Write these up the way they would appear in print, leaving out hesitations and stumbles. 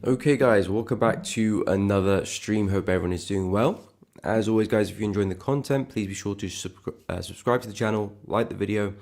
Okay guys, welcome back to another stream. Hope everyone is doing well. As always guys, if you're enjoying the content, please be sure to subscribe to the channel, like the video,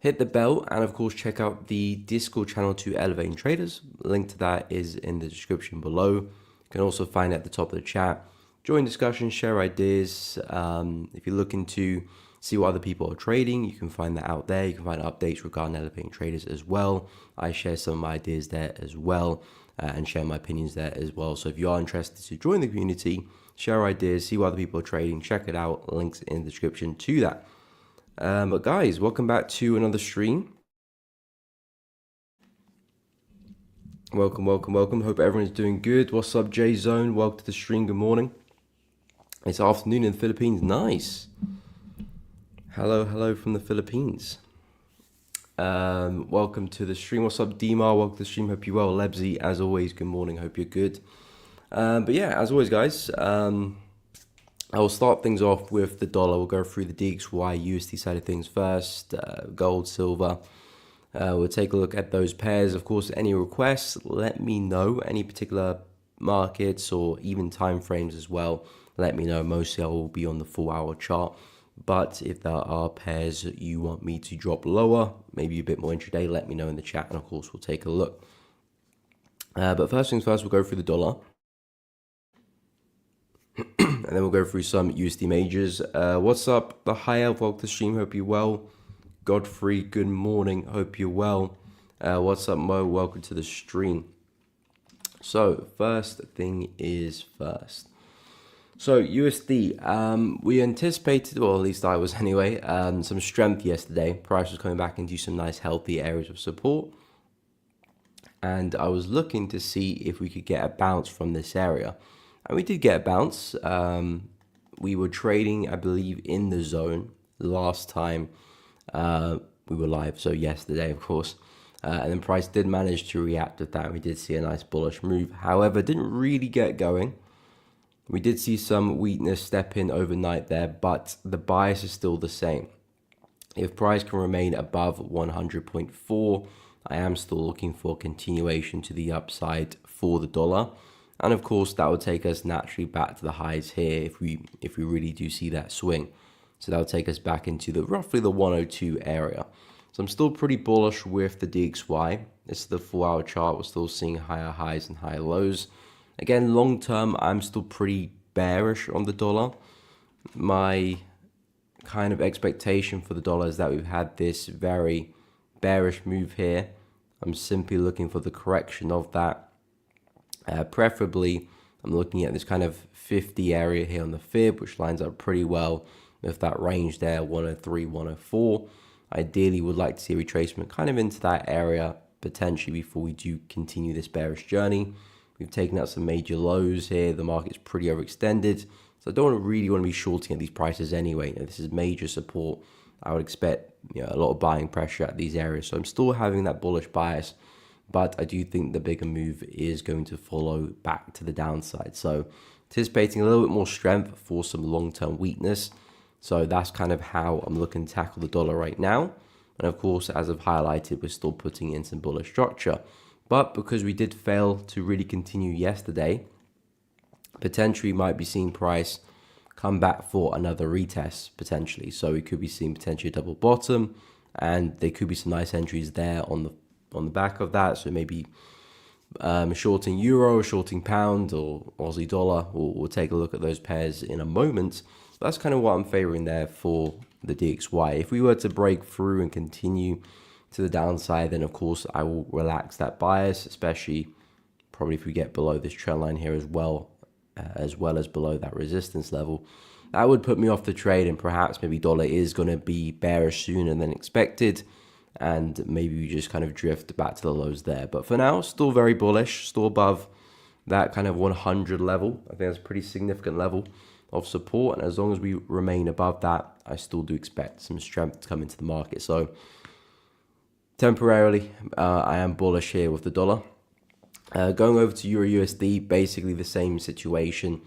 hit the bell, and of course check out the Discord channel to Elevating Traders. Link to that is in the description below. You can also find it at the top of the chat. Join discussions, share ideas. If you're looking to see what other people are trading, you can find that out there. You can find updates regarding Elevating Traders as well. I share some of my ideas there as well. And share my opinions there as well. So if you are interested to join the community, share ideas, see what other people are trading, check it out. Links in the description to that. But guys, welcome back to another stream. Welcome. Hope everyone's doing good. What's up, J Zone? Welcome to the stream. Good morning. It's afternoon in the Philippines. Nice. Hello from the Philippines. Welcome to the stream. What's up, Dimar? Welcome to the stream. Hope you're well. Lebsy, as always, good morning. Hope you're good. But yeah, as always, guys, I will start things off with the dollar. We'll go through the DXY USD side of things first. Gold, silver. We'll take a look at those pairs. Of course, any requests, let me know. Any particular markets or even time frames as well, let me know. Mostly I will be on the 4-hour chart. But if there are pairs you want me to drop lower, maybe a bit more intraday, let me know in the chat, and of course we'll take a look. But first things first, we'll go through the dollar. And then we'll go through some USD majors. What's up, the high elf? Welcome to the stream, hope you're well. Godfrey, good morning, hope you're well. What's up, Mo? Welcome to the stream. So first thing is first. So USD, we anticipated, well, at least I was anyway, some strength yesterday. Price was coming back into some nice healthy areas of support. And I was looking to see if we could get a bounce from this area. And we did get a bounce. We were trading, I believe, in the zone last time we were live. So yesterday, of course. And then price did manage to react with that. We did see a nice bullish move. However, didn't really get going. We did see some weakness step in overnight there, but the bias is still the same. If price can remain above 100.4, I am still looking for continuation to the upside for the dollar. And of course, that would take us naturally back to the highs here if we really do see that swing. So that would take us back into roughly the 102 area. So I'm still pretty bullish with the DXY. This is the 4-hour chart. We're still seeing higher highs and higher lows. Again, long term, I'm still pretty bearish on the dollar. My kind of expectation for the dollar is that we've had this very bearish move here. I'm simply looking for the correction of that. Preferably, I'm looking at this kind of 50 area here on the fib, which lines up pretty well with that range there, 103, 104. Ideally, would like to see a retracement kind of into that area potentially before we do continue this bearish journey. We've taken out some major lows here. The market's pretty overextended. So I don't really want to be shorting at these prices anyway. This is major support. I would expect a lot of buying pressure at these areas. So I'm still having that bullish bias. But I do think the bigger move is going to follow back to the downside. So anticipating a little bit more strength for some long-term weakness. So that's kind of how I'm looking to tackle the dollar right now. And of course, as I've highlighted, we're still putting in some bullish structure. But because we did fail to really continue yesterday, potentially might be seeing price come back for another retest potentially. So we could be seeing potentially a double bottom, and there could be some nice entries there on the back of that. So maybe shorting euro, shorting pound, or Aussie dollar. We'll take a look at those pairs in a moment. But that's kind of what I'm favoring there for the DXY. If we were to break through and continue to the downside, then of course I will relax that bias, especially probably if we get below this trend line here as well as below that resistance level. That would put me off the trade, and perhaps maybe dollar is going to be bearish sooner than expected, and maybe we just kind of drift back to the lows there. But for now, still very bullish, still above that kind of 100 level. I think that's a pretty significant level of support, and as long as we remain above that, I still do expect some strength to come into the market. So temporarily, I am bullish here with the dollar. Going over to Euro USD, basically the same situation.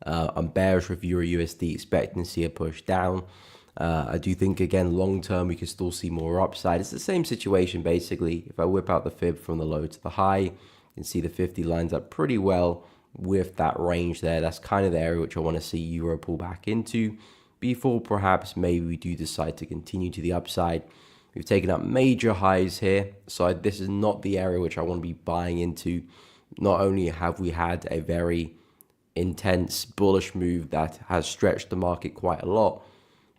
I'm bearish with Euro USD, expecting to see a push down. I do think, again, long term, we can still see more upside. It's the same situation, basically. If I whip out the fib from the low to the high, You can see the 50 lines up pretty well with that range there. That's kind of the area which I want to see euro pull back into before perhaps maybe we do decide to continue to the upside. We've taken up major highs here, so this is not the area which I want to be buying into. Not only have we had a very intense bullish move that has stretched the market quite a lot,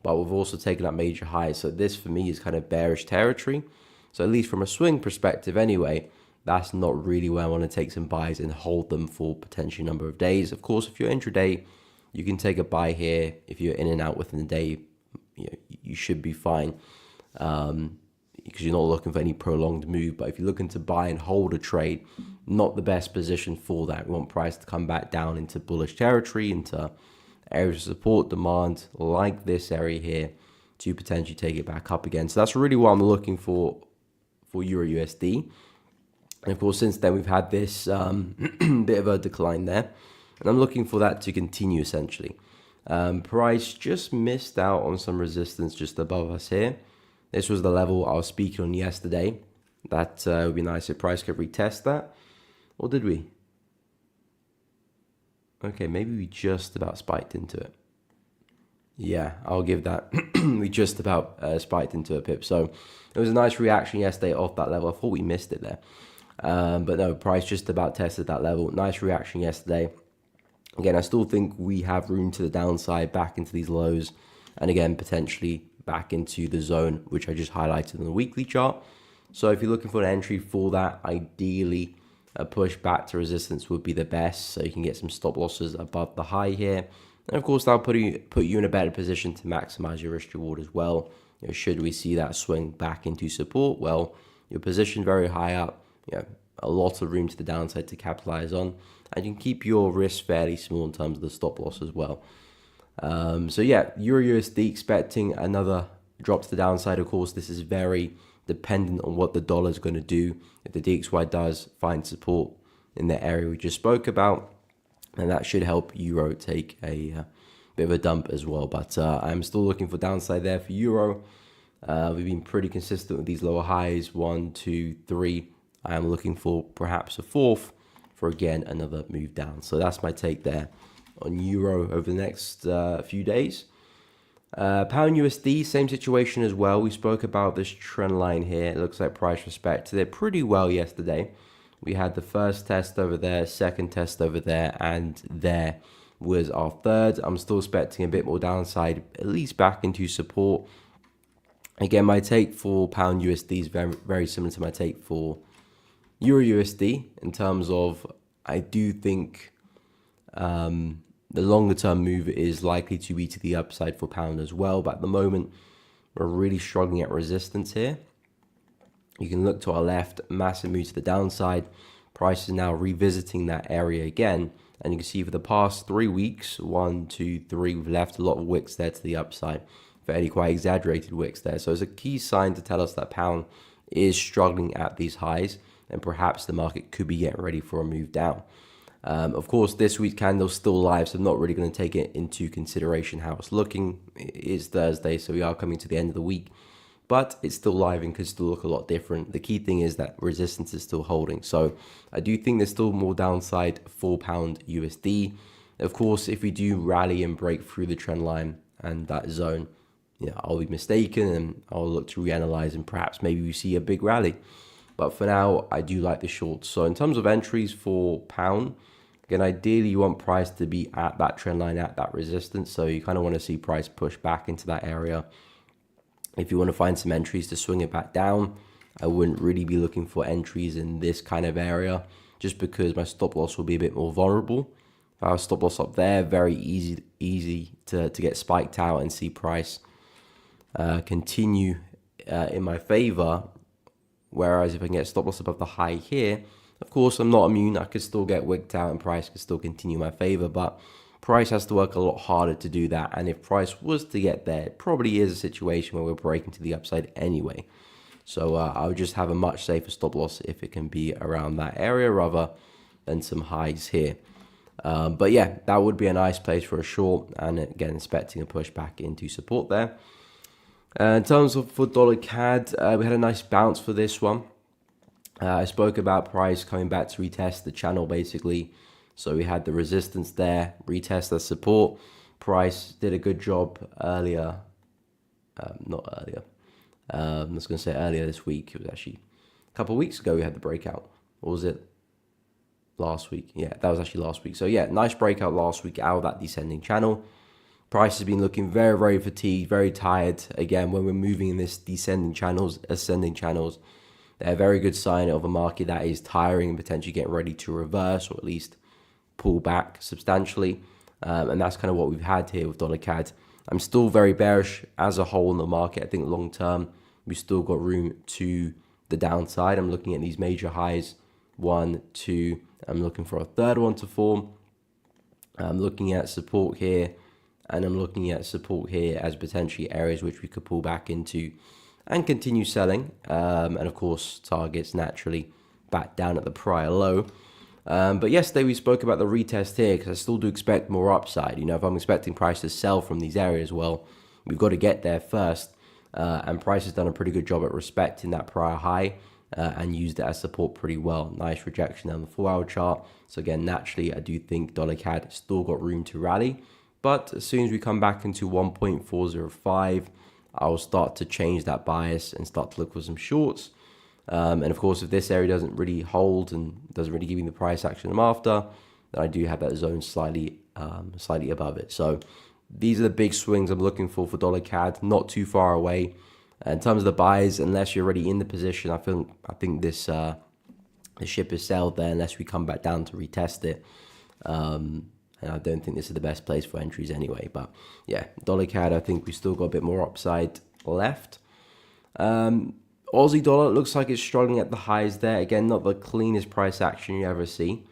but we've also taken up major highs. So this for me is kind of bearish territory. So at least from a swing perspective anyway, that's not really where I want to take some buys and hold them for potentially a number of days. Of course, if you're intraday, you can take a buy here. If you're in and out within the day, you should be fine, because you're not looking for any prolonged move. But if you're looking to buy and hold a trade, not the best position for that. We want price to come back down into bullish territory, into areas of support, demand, like this area here, to potentially take it back up again. So that's really what I'm looking for Euro USD. And of course, since then, we've had this bit of a decline there. And I'm looking for that to continue, essentially. Price just missed out on some resistance just above us here. This was the level I was speaking on yesterday. That would be nice if price could retest that. Or did we? Okay, maybe we just about spiked into it. Yeah, I'll give that. We just about spiked into a pip. So it was a nice reaction yesterday off that level. I thought we missed it there. But no, price just about tested that level. Nice reaction yesterday. Again, I still think we have room to the downside back into these lows. And again, potentially back into the zone, which I just highlighted on the weekly chart. So if you're looking for an entry for that, ideally a push back to resistance would be the best. So you can get some stop losses above the high here. And of course, that'll put you in a better position to maximize your risk reward as well. Should we see that swing back into support, well, you're positioned very high up, a lot of room to the downside to capitalize on, and you can keep your risk fairly small in terms of the stop loss as well. So yeah, Euro USD expecting another drop to the downside. Of course, this is very dependent on what the dollar is going to do. If the DXY does find support in the area we just spoke about, and that should help Euro take a bit of a dump as well. But I'm still looking for downside there for Euro. We've been pretty consistent with these lower highs, 1, 2, 3. I am looking for perhaps a fourth for, again, another move down. So that's my take there on Euro over the next few days. Pound USD, same situation as well. We spoke about this trend line here. It looks like price respected it pretty well yesterday. We had the first test over there, second test over there, and there was our third. I'm still expecting a bit more downside, at least back into support. Again, my take for Pound USD is very, very similar to my take for Euro USD in terms of I do think the longer term move is likely to be to the upside for Pound as well. But at the moment, we're really struggling at resistance here. You can look to our left, massive move to the downside. Price is now revisiting that area again. And you can see for the past 3 weeks, 1, 2, 3, we've left a lot of wicks there to the upside. Fairly quite exaggerated wicks there. So it's a key sign to tell us that Pound is struggling at these highs. And perhaps the market could be getting ready for a move down. Of course, this week's candle's still live, so I'm not really going to take it into consideration how it's looking. It is Thursday, so we are coming to the end of the week. But it's still live and could still look a lot different. The key thing is that resistance is still holding. So I do think there's still more downside for Pound USD. Of course, if we do rally and break through the trend line and that zone, I'll be mistaken and I'll look to reanalyze and perhaps maybe we see a big rally. But for now, I do like the shorts. So in terms of entries for Pound, again, ideally you want price to be at that trend line, at that resistance. So you kind of want to see price push back into that area. If you want to find some entries to swing it back down, I wouldn't really be looking for entries in this kind of area just because my stop loss will be a bit more vulnerable. If I have a stop loss up there, very easy to get spiked out and see price continue in my favor. Whereas if I can get stop loss above the high here, of course, I'm not immune. I could still get wigged out and price could still continue in my favor. But price has to work a lot harder to do that. And if price was to get there, it probably is a situation where we're breaking to the upside anyway. So I would just have a much safer stop loss if it can be around that area rather than some highs here. But yeah, that would be a nice place for a short. And again, expecting a push back into support there. In terms of for dollar CAD, we had a nice bounce for this one. I spoke about price coming back to retest the channel basically. So we had the resistance there, retest the support. Price did a good job earlier. Not earlier. I was going to say earlier this week. It was actually a couple of weeks ago we had the breakout. Or was it last week? Yeah, that was actually last week. So yeah, nice breakout last week out of that descending channel. Price has been looking very, very fatigued, very tired. Again, when we're moving in this descending channels, ascending channels, they're a very good sign of a market that is tiring and potentially getting ready to reverse or at least pull back substantially. And that's kind of what we've had here with dollar CAD. I'm still very bearish as a whole in the market. I think long term, we've still got room to the downside. I'm looking at these major highs, 1, 2. I'm looking for a third one to form. I'm looking at support here, and I'm looking at support here as potentially areas which we could pull back into and continue selling. And of course, targets naturally back down at the prior low. But yesterday we spoke about the retest here because I still do expect more upside. You know, if I'm expecting price to sell from these areas, well, we've got to get there first. And price has done a pretty good job at respecting that prior high and used it as support pretty well. Nice rejection on the 4-hour chart. So again, naturally, I do think dollar CAD still got room to rally. But as soon as we come back into 1.405, I'll start to change that bias and start to look for some shorts. And of course, if this area doesn't really hold and doesn't really give me the price action I'm after, then I do have that zone slightly above it. So these are the big swings I'm looking for dollar CAD, not too far away. In terms of the buys, unless you're already in the position, I think this the ship is sailed there unless we come back down to retest it. And I don't think this is the best place for entries anyway. But yeah, dollar CAD, I think we still got a bit more upside left. Aussie dollar looks like it's struggling at the highs there. Again, not the cleanest price action you ever see.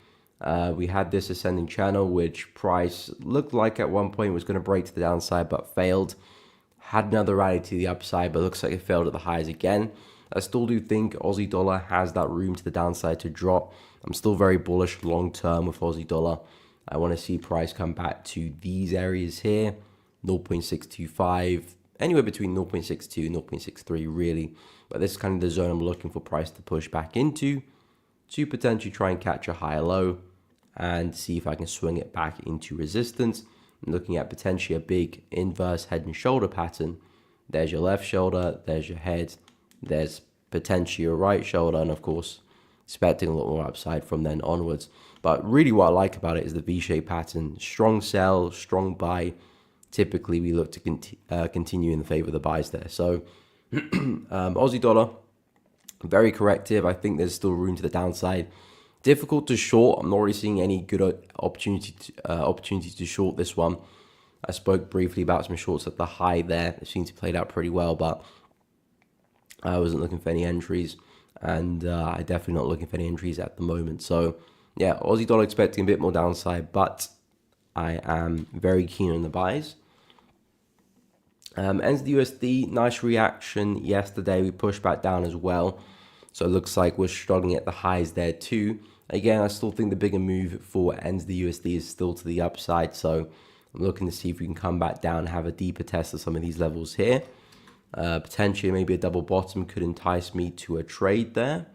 We had this ascending channel, which price looked like at one point was going to break to the downside, but failed. Had another rally to the upside, but looks like it failed at the highs again. I still do think Aussie dollar has that room to the downside to drop. I'm still very bullish long term with Aussie dollar. I want to see price come back to these areas here, 0.625, anywhere between 0.62 and 0.63 really. But this is kind of the zone I'm looking for price to push back into to potentially try and catch a higher low and see if I can swing it back into resistance. I'm looking at potentially a big inverse head and shoulder pattern. There's your left shoulder, there's your head, there's potentially your right shoulder, and of course, expecting a lot more upside from then onwards. But really what I like about it is the V-shaped pattern. Strong sell, strong buy. Typically, we look to continue in the favor of the buys there. So, Aussie dollar, very corrective. I think there's still room to the downside. Difficult to short. I'm not really seeing any good opportunities to short this one. I spoke briefly about some shorts at the high there. It seemed to play out pretty well, but I wasn't looking for any entries. And I definitely not looking for any entries at the moment. So, yeah, Aussie dollar expecting a bit more downside, but I am very keen on the buys. Ends the USD, nice reaction yesterday. We pushed back down as well. So it looks like we're struggling at the highs there too. Again, I still think the bigger move for ends the USD is still to the upside. So I'm looking to see if we can come back down and have a deeper test of some of these levels here. Potentially maybe a double bottom could entice me to a trade there.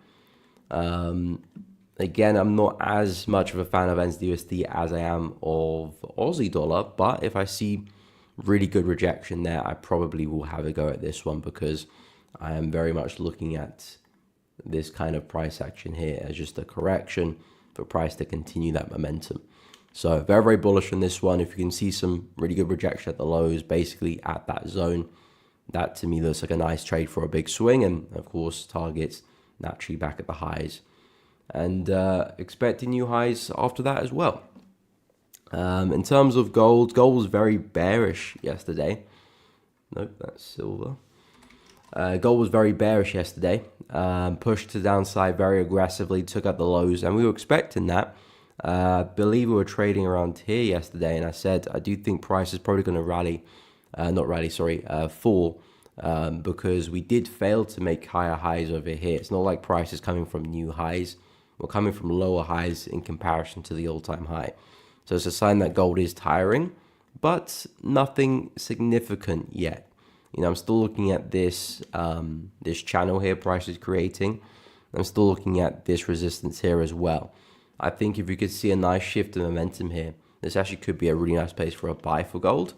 Again, I'm not as much of a fan of ends the USD as I am of Aussie dollar, but if I see really good rejection there, I probably will have a go at this one because I am very much looking at this kind of price action here as just a correction for price to continue that momentum. So very, very bullish on this one. If you can see some really good rejection at the lows, basically at that zone, that to me looks like a nice trade for a big swing. And of course, targets naturally back at the highs. And expecting new highs after that as well. In terms of gold was very bearish yesterday. Nope, that's silver. Gold was very bearish yesterday. Pushed to the downside very aggressively, took out the lows, and we were expecting that. I believe we were trading around here yesterday, and I said I do think price is probably going to fall. Because we did fail to make higher highs over here. It's not like price is coming from new highs. We're coming from lower highs in comparison to the all-time high. So it's a sign that gold is tiring, but nothing significant yet. You know, I'm still looking at this this channel here price is creating. I'm still looking at this resistance here as well. I think if we could see a nice shift in momentum here, this actually could be a really nice place for a buy for gold,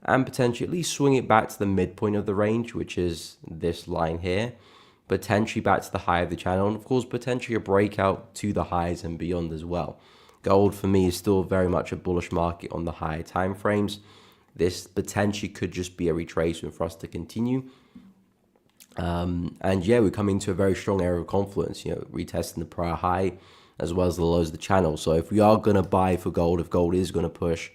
and potentially at least swing it back to the midpoint of the range, which is this line here, potentially back to the high of the channel, and of course potentially a breakout to the highs and beyond as well. Gold for me is still very much a bullish market on the higher time frames. This potentially could just be a retracement for us to continue. And yeah, we're coming to a very strong area of confluence, retesting the prior high as well as the lows of the channel. So if we are going to buy for gold, if gold is going to push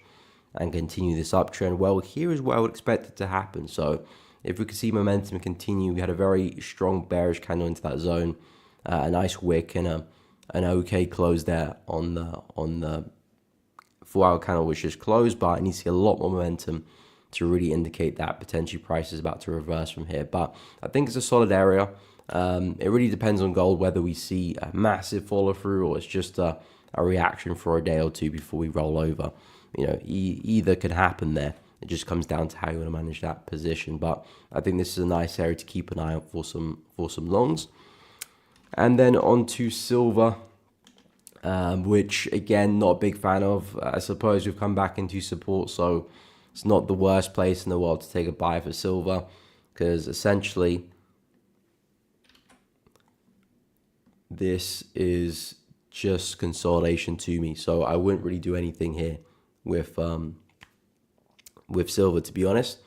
and continue this uptrend, well, here is where I would expect it to happen. So if we could see momentum continue, we had a very strong bearish candle into that zone, a nice wick and an okay close there on the 4-hour candle, which is closed, but I need to see a lot more momentum to really indicate that potentially price is about to reverse from here. But I think it's a solid area. It really depends on gold whether we see a massive follow through or it's just a reaction for a day or two before we roll over. Either could happen there. It just comes down to how you want to manage that position. But I think this is a nice area to keep an eye out for some longs. And then on to silver, which again, not a big fan of. I suppose we've come back into support, so it's not the worst place in the world to take a buy for silver, because essentially this is just consolidation to me. So I wouldn't really do anything here with silver, to be honest,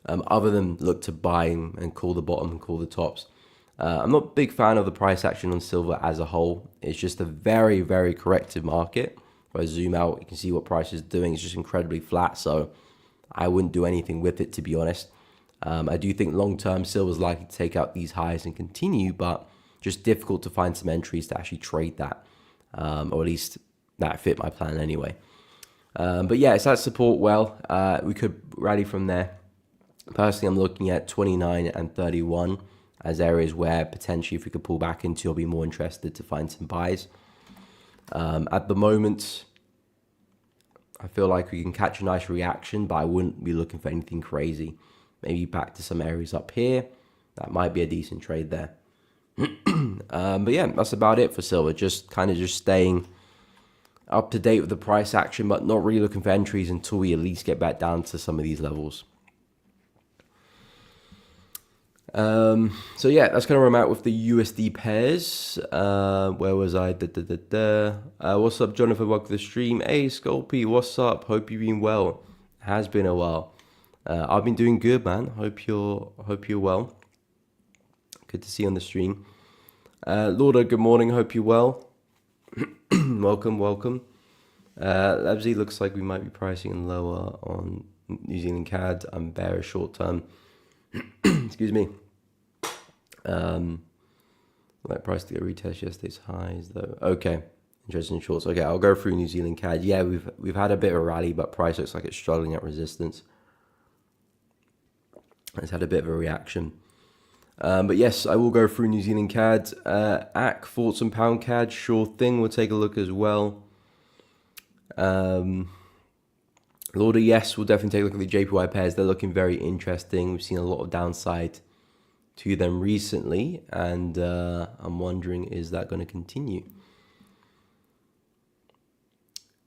other than look to buy and call the bottom and call the tops. I'm not a big fan of the price action on silver as a whole. It's just a very, very corrective market. If I zoom out, you can see what price is doing. It's just incredibly flat, so I wouldn't do anything with it, to be honest. I do think long-term silver is likely to take out these highs and continue, but just difficult to find some entries to actually trade that, or at least that fit my plan anyway. But yeah, it's at support well. We could rally from there. Personally, I'm looking at 29 and 31 as areas where potentially if we could pull back into, I'll be more interested to find some buys. At the moment, I feel like we can catch a nice reaction, but I wouldn't be looking for anything crazy. Maybe back to some areas up here. That might be a decent trade there. But yeah, that's about it for silver. Just staying up to date with the price action, but not really looking for entries until we at least get back down to some of these levels. So yeah, that's kind of where I'm at with the USD pairs. Where was I? What's up, Jonathan? Welcome to the stream. Hey, Sculpey, what's up? Hope you've been well. Has been a while. I've been doing good, man. Hope you're well. Good to see you on the stream. Lorda, good morning. Hope you're well. welcome. Labsy looks like we might be pricing lower on New Zealand CAD. I'm bearish short term. Excuse me. Like price to get retest yesterday's highs though. Okay, interesting shorts. Okay, I'll go through New Zealand CAD. Yeah, we've had a bit of a rally, but price looks like it's struggling at resistance. It's had a bit of a reaction. But yes, I will go through New Zealand CAD. AC, thoughts on pound CAD, sure thing. We'll take a look as well. Lorda, yes, we'll definitely take a look at the JPY pairs. They're looking very interesting. We've seen a lot of downside to them recently, and I'm wondering, is that going to continue?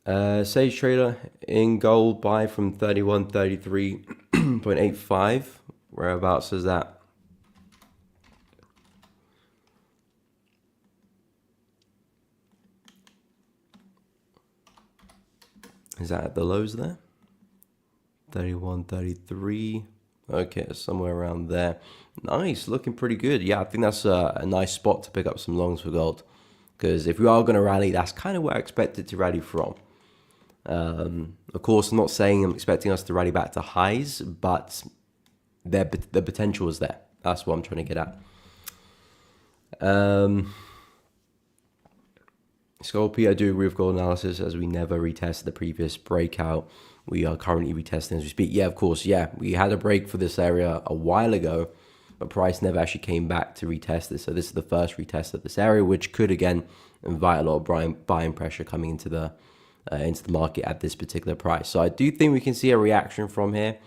Sage Trader in gold, buy from 31.33.85. Whereabouts is that? Is that at the lows there? 31.33. Okay, somewhere around there. Nice, looking pretty good. Yeah, I think that's a nice spot to pick up some longs for gold, because if we are going to rally, that's kind of where I expect it to rally from. Of course, I'm not saying I'm expecting us to rally back to highs, but the potential is there. That's what I'm trying to get at. Sculpey, I do agree with gold analysis, as we never retested the previous breakout. We are currently retesting as we speak. Yeah, of course, yeah. We had a break for this area a while ago, but price never actually came back to retest this. So this is the first retest of this area, which could, again, invite a lot of buying pressure coming into the market at this particular price. So I do think we can see a reaction from here.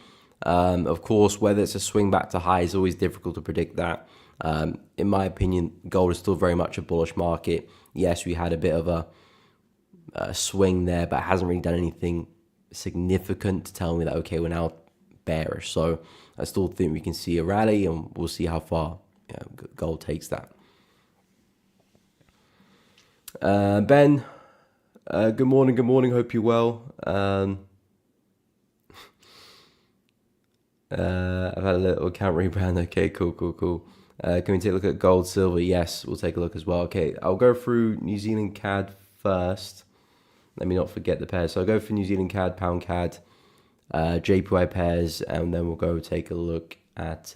Of course, whether it's a swing back to high is always difficult to predict that. In my opinion, gold is still very much a bullish market. Yes, we had a bit of a swing there, but it hasn't really done anything significant to tell me that, okay, we're now bearish. So I still think we can see a rally, and we'll see how far gold takes that. Ben, good morning. Good morning. Hope you're well. I've had a little account rebrand. Okay, cool. Can we take a look at gold, silver? Yes, we'll take a look as well. Okay, I'll go through New Zealand CAD first. Let me not forget the pairs. So I'll go for New Zealand CAD, pound CAD, JPY pairs, and then we'll go take a look at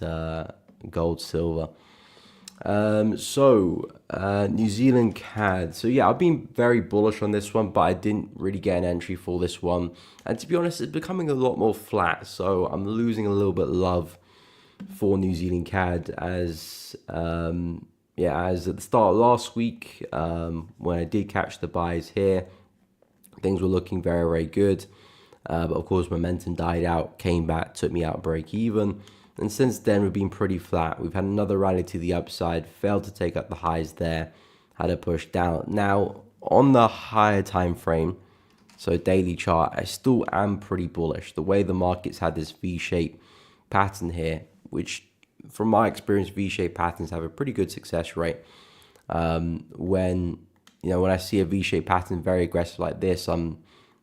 gold, silver. New Zealand CAD. So yeah, I've been very bullish on this one, but I didn't really get an entry for this one. And to be honest, it's becoming a lot more flat. So I'm losing a little bit of love for New Zealand CAD as at the start of last week, when I did catch the buys here, things were looking very, very good. But of course, momentum died out, came back, took me out break even. And since then, we've been pretty flat. We've had another rally to the upside, failed to take up the highs there, had a push down. Now, on the higher time frame, so daily chart, I still am pretty bullish. The way the market's had this V-shaped pattern here, which from my experience, V-shaped patterns have a pretty good success rate. When I see a V-shaped pattern very aggressive like this, I'm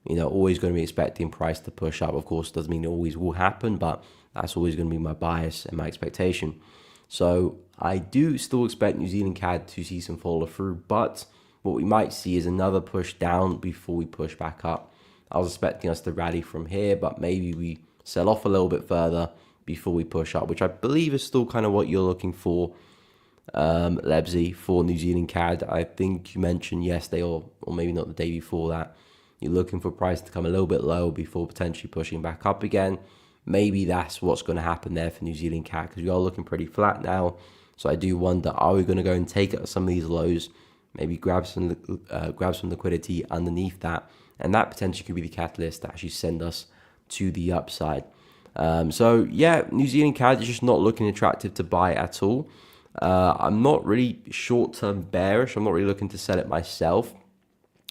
always going to be expecting price to push up. Of course, doesn't mean it always will happen, but that's always going to be my bias and my expectation. So I do still expect New Zealand CAD to see some follow through, but what we might see is another push down before we push back up. I was expecting us to rally from here, but maybe we sell off a little bit further before we push up, which I believe is still kind of what you're looking for, Lebsy, for New Zealand CAD. I think you mentioned yesterday, or maybe not the day before that, you're looking for price to come a little bit low before potentially pushing back up again. Maybe that's what's going to happen there for New Zealand CAD, because we are looking pretty flat now. So I do wonder, are we going to go and take out some of these lows, maybe grab some liquidity underneath that, and that potentially could be the catalyst to actually send us to the upside. New Zealand CAD is just not looking attractive to buy at all. I'm not really short-term bearish. I'm not really looking to sell it myself.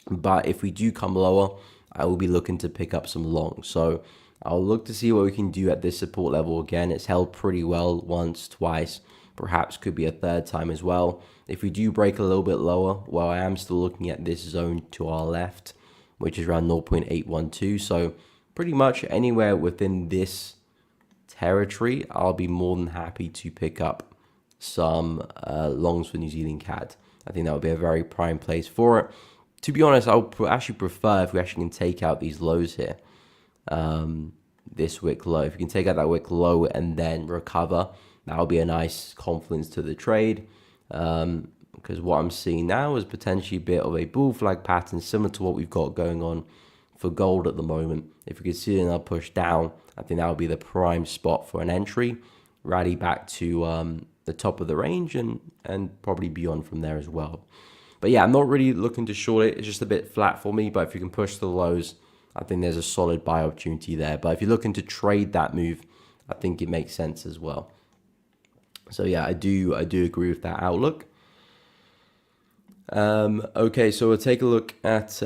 But if we do come lower, I will be looking to pick up some long. So I'll look to see what we can do at this support level again. It's held pretty well once, twice, perhaps could be a third time as well. If we do break a little bit lower, well, I am still looking at this zone to our left, which is around 0.812. So pretty much anywhere within this territory, I'll be more than happy to pick up some longs for New Zealand CAD. I think that would be a very prime place for it. To be honest, I would actually prefer if we actually can take out these lows here. This wick low. If you can take out that wick low and then recover, that'll be a nice confluence to the trade. Because what I'm seeing now is potentially a bit of a bull flag pattern similar to what we've got going on for gold at the moment. If we could see another push down, I think that would be the prime spot for an entry, rally back to the top of the range and probably beyond from there as well. But yeah, I'm not really looking to short it. It's just a bit flat for me. But if you can push the lows, I think there's a solid buy opportunity there. But if you're looking to trade that move, I think it makes sense as well. So yeah, I do agree with that outlook. Okay, so we'll take a look at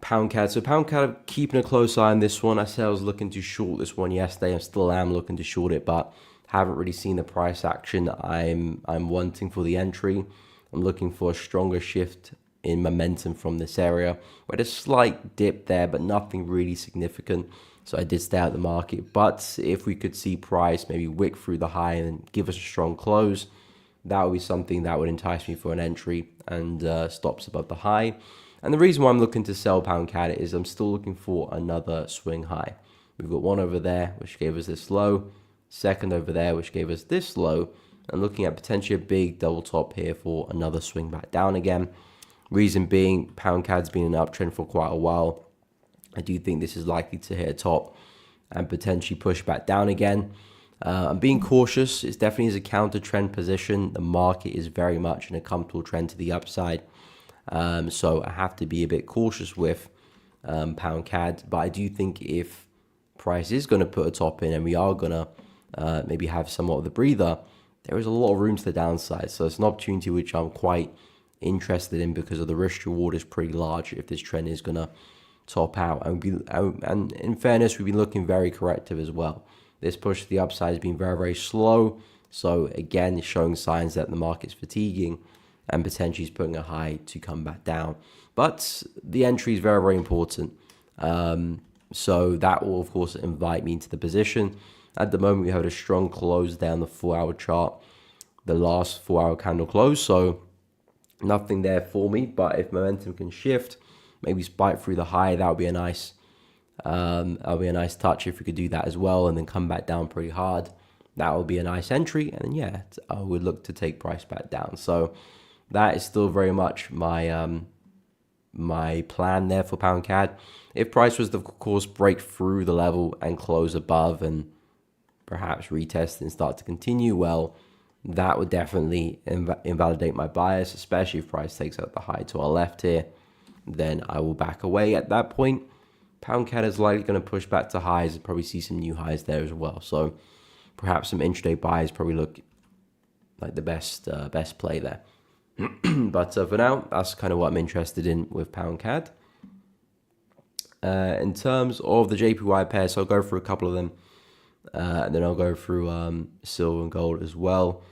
pound CAD. So pound CAD, keeping a close eye on this one. I said I was looking to short this one yesterday. I still am looking to short it, but haven't really seen the price action I'm wanting for the entry. I'm looking for a stronger shift in momentum from this area. We had a slight dip there, but nothing really significant. So I did stay out of the market. But if we could see price maybe wick through the high and give us a strong close, that would be something that would entice me for an entry and stops above the high. And the reason why I'm looking to sell pound CAD is I'm still looking for another swing high. We've got one over there, which gave us this low. Second over there, which gave us this low. And looking at potentially a big double top here for another swing back down again. Reason being, pound CAD's been in an uptrend for quite a while. I do think this is likely to hit a top and potentially push back down again. I'm being cautious. It definitely is a counter trend position. The market is very much in a comfortable trend to the upside. So I have to be a bit cautious with pound CAD. But I do think if price is going to put a top in and we are going to maybe have somewhat of the breather, there is a lot of room to the downside. So it's an opportunity which I'm quite interested in because of the risk reward is pretty large if this trend is going to top out. And in fairness, we've been looking very corrective as well. This push to the upside has been very, very slow. So again, it's showing signs that the market's fatiguing and potentially is putting a high to come back down. But the entry is very, very important. So that will, of course, invite me into the position. At the moment, we have a strong close down the 4-hour chart, the last 4-hour candle close. So nothing there for me. But if momentum can shift, maybe spike through the high, that would be a nice touch if we could do that as well, and then come back down pretty hard. That would be a nice entry, and then yeah, I would look to take price back down. So that is still very much my my plan there for pound CAD. If price was to, of course, break through the level and close above and perhaps retest and start to continue, well, that would definitely invalidate my bias, especially if price takes out the high to our left here. Then I will back away at that point. Pound CAD is likely going to push back to highs and probably see some new highs there as well. So perhaps some intraday buys probably look like the best play there. But for now, that's kind of what I'm interested in with pound CAD. In terms of the JPY pair, so I'll go through a couple of them, and then I'll go through silver and gold as well.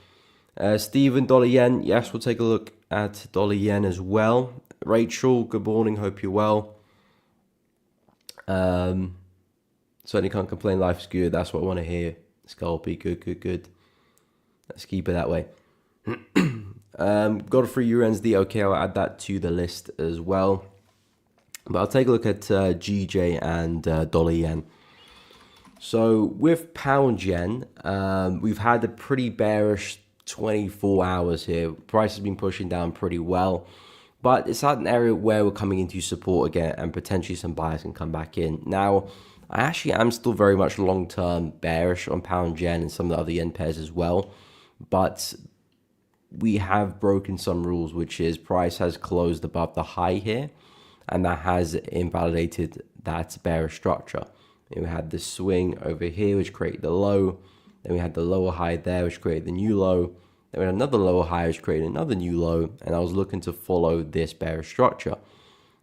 Stephen, dollar yen, yes, we'll take a look at dollar yen as well. Rachel, good morning, hope you're well. Certainly can't complain, life's good, that's what I want to hear. Scalpy, good. Let's keep it that way. Got a free USD, okay, I'll add that to the list as well. But I'll take a look at GJ and dollar yen. So with pound yen, we've had a pretty bearish 24 hours here. Price has been pushing down pretty well, but it's at an area where we're coming into support again and potentially some buyers can come back in. Now, I actually am still very much long-term bearish on pound yen and some of the other yen pairs as well, but we have broken some rules, which is price has closed above the high here, and that has invalidated that bearish structure. And we had this swing over here, which created the low. Then we had the lower high there, which created the new low. Then we had another lower high, which created another new low. And I was looking to follow this bearish structure.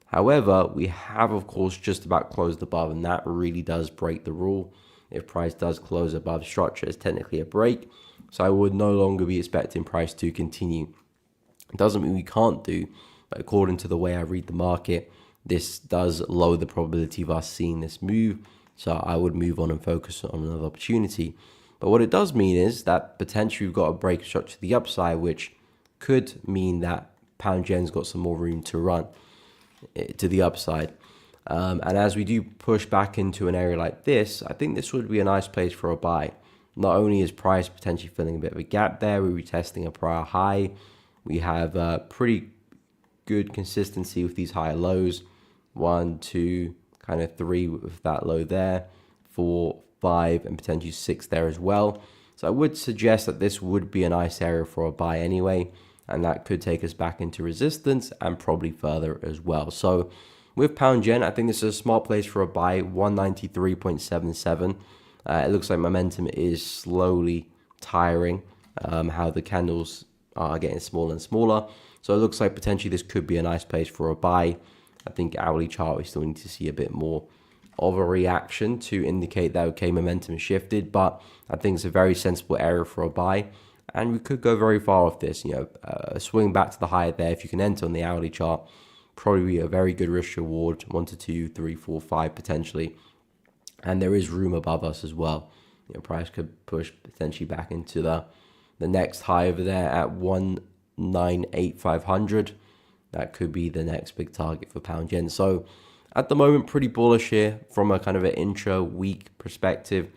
However, we have, of course, just about closed above, and that really does break the rule. If price does close above structure, it's technically a break. So I would no longer be expecting price to continue. It doesn't mean we can't do, but according to the way I read the market, this does lower the probability of us seeing this move. So I would move on and focus on another opportunity. But what it does mean is that potentially we've got a break structure to the upside, which could mean that pound yen's got some more room to run to the upside. And as we do push back into an area like this, I think this would be a nice place for a buy. Not only is price potentially filling a bit of a gap there, we're retesting a prior high. We have pretty good consistency with these higher lows. 1, 2, kind of 3 with that low there. 4, 5, and potentially 6 there as well. So I would suggest that this would be a nice area for a buy anyway. And that could take us back into resistance and probably further as well. So with pound yen, I think this is a smart place for a buy, 193.77. It looks like momentum is slowly tiring, how the candles are getting smaller and smaller. So it looks like potentially this could be a nice place for a buy. I think hourly chart, we still need to see a bit more of a reaction to indicate that, okay, momentum shifted. But I think it's a very sensible area for a buy. And we could go very far off this, swing back to the high there. If you can enter on the hourly chart, probably be a very good risk reward, 1 to 2, 3, 4, 5 potentially. And there is room above us as well. Price could push potentially back into the next high over there at 198,500. That could be the next big target for pound yen. So at the moment, pretty bullish here from a kind of an intra-week perspective.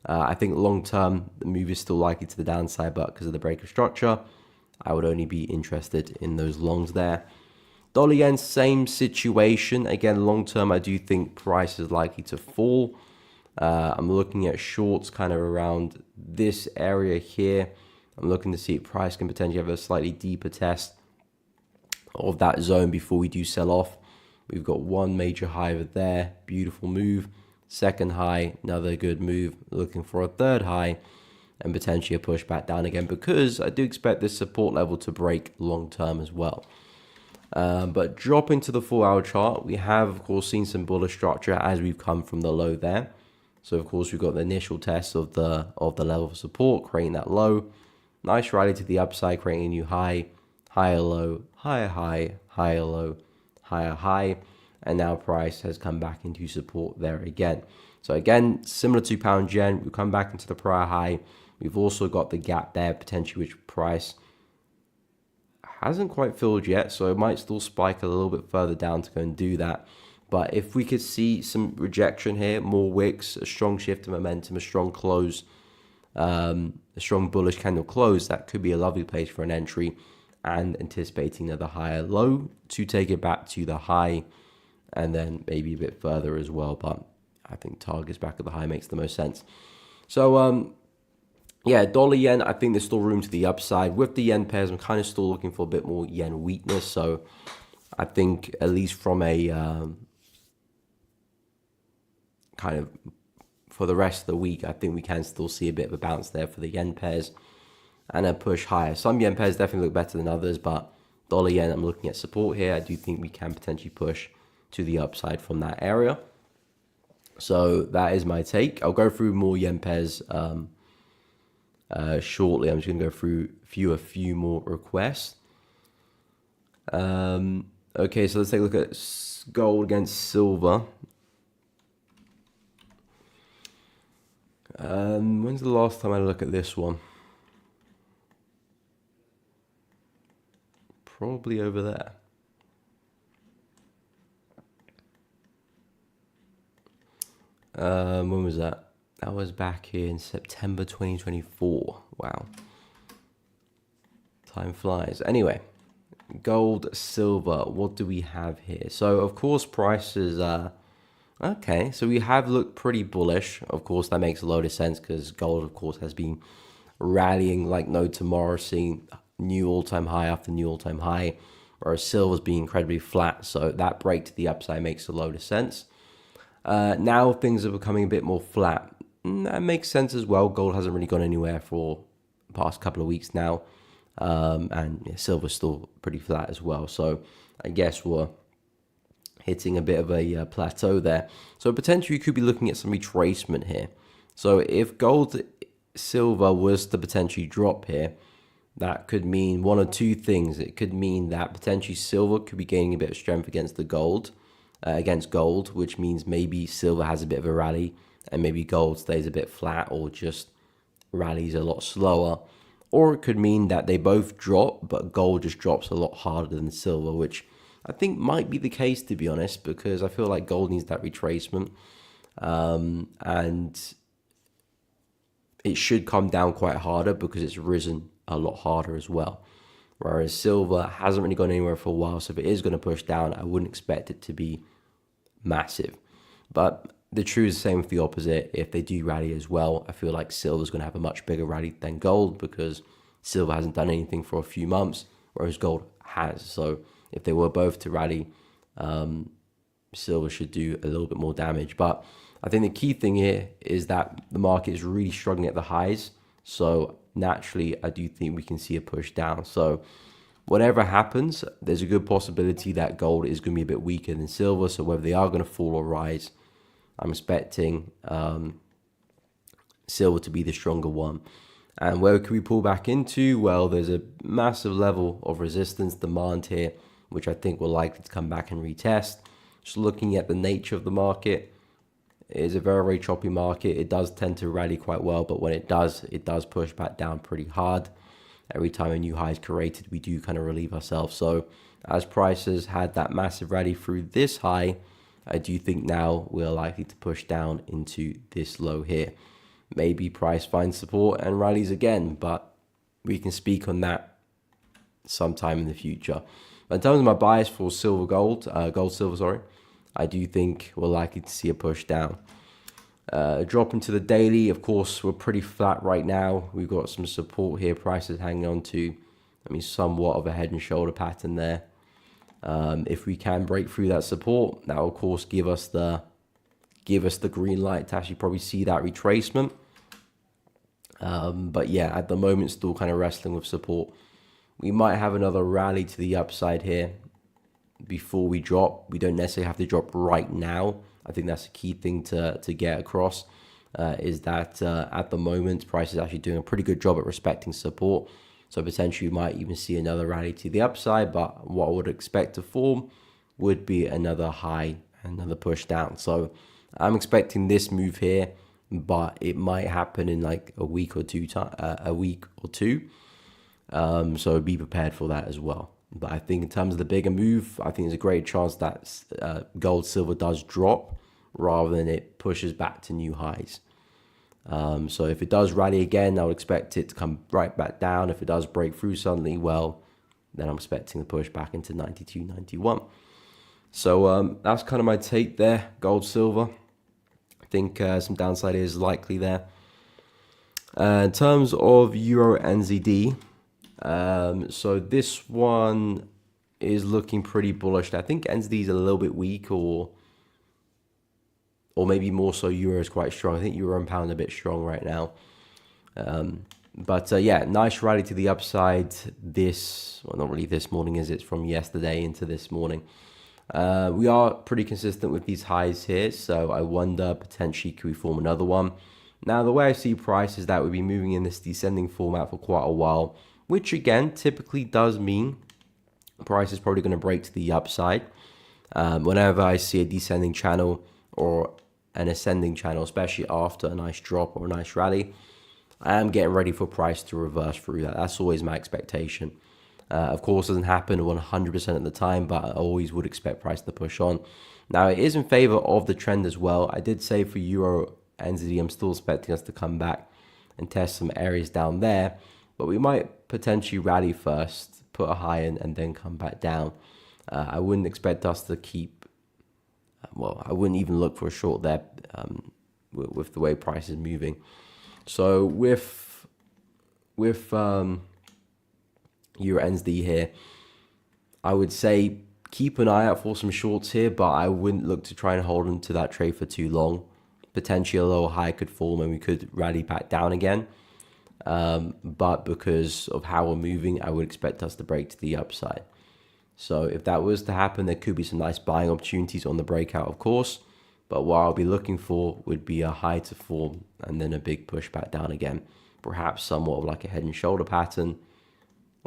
I think long term, the move is still likely to the downside, but because of the break of structure, I would only be interested in those longs there. Dollar yen, same situation. Again, long term, I do think price is likely to fall. I'm looking at shorts kind of around this area here. I'm looking to see if price can potentially have a slightly deeper test of that zone before we do sell off. We've got one major high over there, beautiful move. Second high, another good move, looking for a third high. and potentially a push back down again, because I do expect this support level to break long term as well. But dropping to the 4-hour chart, we have, of course, seen some bullish structure as we've come from the low there. So, of course, we've got the initial test of the level of support, creating that low. Nice rally to the upside, creating a new high, higher low, higher high, higher low, higher high. And now price has come back into support there again. So, again, similar to pound yen, we've come back into the prior high. We've also got the gap there, potentially, which price hasn't quite filled yet, so it might still spike a little bit further down to go and do that. But if we could see some rejection here, more wicks, a strong shift of momentum, a strong close, a strong bullish candle close, that could be a lovely place for an entry, and anticipating another higher low to take it back to the high, and then maybe a bit further as well. But I think targets back at the high makes the most sense. So, yeah, dollar yen, I think there's still room to the upside. With the yen pairs, I'm kind of still looking for a bit more yen weakness. So I think at least from a kind of for the rest of the week, I think we can still see a bit of a bounce there for the yen pairs and a push higher. Some yen pairs definitely look better than others, but dollar yen, I'm looking at support here. I do think we can potentially push to the upside from that area. So that is my take. I'll go through more yen pairs shortly. I'm just going to go through a few more requests. Okay, so let's take a look at gold against silver. When's the last time I looked at this one? Probably over there. When was that? That was back in September 2024. Wow. Time flies. Anyway, gold, silver, what do we have here? So, of course, prices okay, so we have looked pretty bullish. Of course, that makes a load of sense because gold, of course, has been rallying like no tomorrow, seeing new all-time high after new all-time high, whereas silver's being incredibly flat. So that break to the upside makes a load of sense. Now things are becoming a bit more flat. That makes sense as well. Gold hasn't really gone anywhere for the past couple of weeks now. And yeah, silver's still pretty flat as well. So I guess we're hitting a bit of a plateau there. So potentially you could be looking at some retracement here. So if gold, silver was to potentially drop here, that could mean one or two things. It could mean that potentially silver could be gaining a bit of strength against the gold, which means maybe silver has a bit of a rally and maybe gold stays a bit flat or just rallies a lot slower. Or it could mean that they both drop, but gold just drops a lot harder than silver, which I think might be the case, to be honest, because I feel like gold needs that retracement. And it should come down quite harder because it's risen a lot harder as well. Whereas silver hasn't really gone anywhere for a while. So if it is going to push down, I wouldn't expect it to be massive. But the truth is the same with the opposite. If they do rally as well, I feel like silver's going to have a much bigger rally than gold because silver hasn't done anything for a few months, whereas gold has. So if they were both to rally, silver should do a little bit more damage. But I think the key thing here is that the market is really struggling at the highs. So naturally, I do think we can see a push down. So whatever happens, there's a good possibility that gold is going to be a bit weaker than silver. So whether they are going to fall or rise, I'm expecting silver to be the stronger one. And where can we pull back into? Well, there's a massive level of resistance demand here, which I think will likely to come back and retest. Just looking at the nature of the market, it is a very, very choppy market. It does tend to rally quite well, but when it does push back down pretty hard. Every time a new high is created, we do kind of relieve ourselves. So as prices had that massive rally through this high, I do think now we're likely to push down into this low here. Maybe price finds support and rallies again, but we can speak on that sometime in the future. But in terms of my bias for gold, silver, I do think we're likely to see a push down. Drop into the daily, of course, we're pretty flat right now. We've got some support here, prices hanging on to, somewhat of a head and shoulder pattern there. If we can break through that support, that will of course give us the green light to actually probably see that retracement. But yeah, at the moment, still kind of wrestling with support. We might have another rally to the upside here before we drop. We don't necessarily have to drop right now. I think that's a key thing to get across, is that at the moment, price is actually doing a pretty good job at respecting support. So potentially you might even see another rally to the upside, but what I would expect to form would be another high, another push down. So I'm expecting this move here, but it might happen in like a week or two. So be prepared for that as well. But I think in terms of the bigger move, I think there's a great chance that gold, silver does drop rather than it pushes back to new highs. So if it does rally again, I would expect it to come right back down. If it does break through suddenly, well, then I'm expecting the push back into 92, 91. So that's kind of my take there, gold, silver. I think some downside is likely there. In terms of Euro NZD, so this one is looking pretty bullish. I think NZD is a little bit weak, or maybe more so Euro is quite strong. I think Euro and Pound are a bit strong right now. But yeah, nice rally to the upside not really this morning, is it? It's from yesterday into this morning. We are pretty consistent with these highs here, so I wonder potentially could we form another one. Now, the way I see price is that we'll be moving in this descending format for quite a while, which again typically does mean price is probably going to break to the upside. Whenever I see a descending channel or an ascending channel, especially after a nice drop or a nice rally, I am getting ready for price to reverse through that. That's always my expectation. Of course, it doesn't happen 100% of the time, but I always would expect price to push on. Now, it is in favor of the trend as well. I did say for Euro NZD, I'm still expecting us to come back and test some areas down there, but we might potentially rally first, put a high in, and then come back down. I wouldn't expect us to keep, I wouldn't even look for a short there with the way price is moving. So with Euro NZD here, I would say keep an eye out for some shorts here, but I wouldn't look to try and hold into that trade for too long. Potentially a lower high could form and we could rally back down again. But because of how we're moving, I would expect us to break to the upside. So if that was to happen, there could be some nice buying opportunities on the breakout, of course. But what I'll be looking for would be a high to form and then a big push back down again. Perhaps somewhat of like a head and shoulder pattern.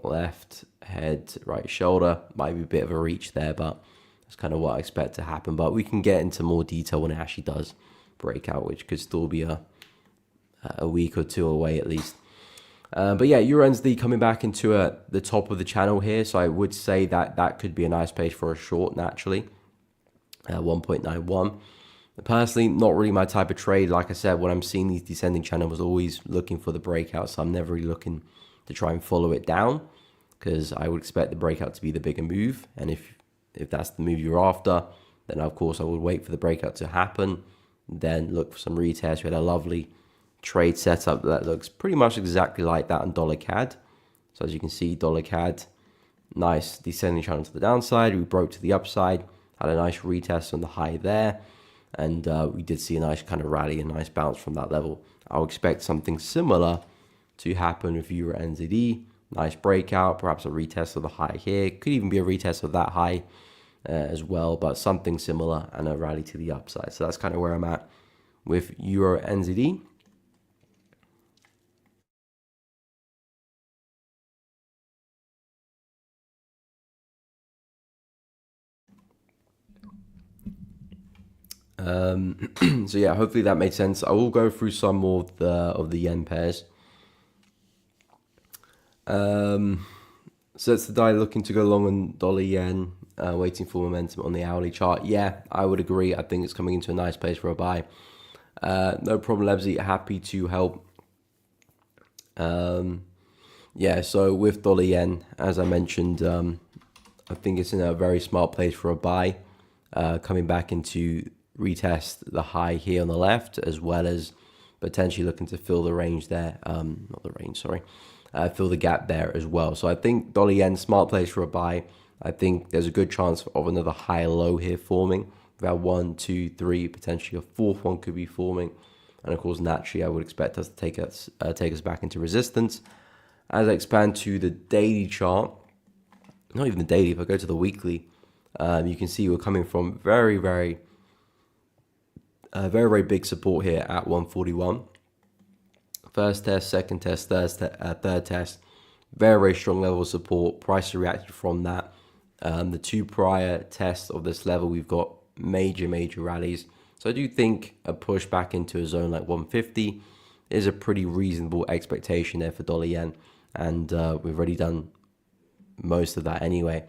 Left, head, right shoulder. Might be a bit of a reach there, but that's kind of what I expect to happen. But we can get into more detail when it actually does break out, which could still be a week or two away at least. But yeah, Euro NZD coming back into the top of the channel here. So I would say that could be a nice place for a short naturally. 1.91. Personally, not really my type of trade. Like I said, when I'm seeing these descending channels, always looking for the breakout. So I'm never really looking to try and follow it down, because I would expect the breakout to be the bigger move. And if that's the move you're after, then of course I would wait for the breakout to happen, then look for some retest. We had a lovely trade setup that looks pretty much exactly like that on dollar CAD. So as you can see, dollar CAD, nice descending channel to the downside. We broke to the upside, had a nice retest on the high there, and we did see a nice kind of rally, a nice bounce from that level. I'll expect something similar to happen with Euro NZD. Nice breakout, perhaps a retest of the high here. Could even be a retest of that high as well, but something similar and a rally to the upside. So that's kind of where I'm at with Euro NZD. So yeah, hopefully that made sense. I will go through some more of the yen pairs. So that's the guy looking to go long on dollar yen, waiting for momentum on the hourly chart. Yeah, I would agree. I think it's coming into a nice place for a buy. No problem, Lebsy. Happy to help. Yeah, so with dollar yen, as I mentioned, I think it's in a very smart place for a buy. Coming back into retest the high here on the left, as well as potentially looking to fill the range there. Not the range, sorry. Fill the gap there as well. So I think dollar yen, smart place for a buy. I think there's a good chance of another high low here forming. About 1, 2, 3, potentially a fourth one could be forming. And of course, naturally, I would expect us to take us back into resistance. As I expand to the daily chart, not even the daily, if I go to the weekly, you can see we're coming from very big support here at 141. First test, second test, third test, very strong level of support. Price reacted from that. The two prior tests of this level, we've got major rallies. So I do think a push back into a zone like 150 is a pretty reasonable expectation there for dollar yen, and we've already done most of that anyway.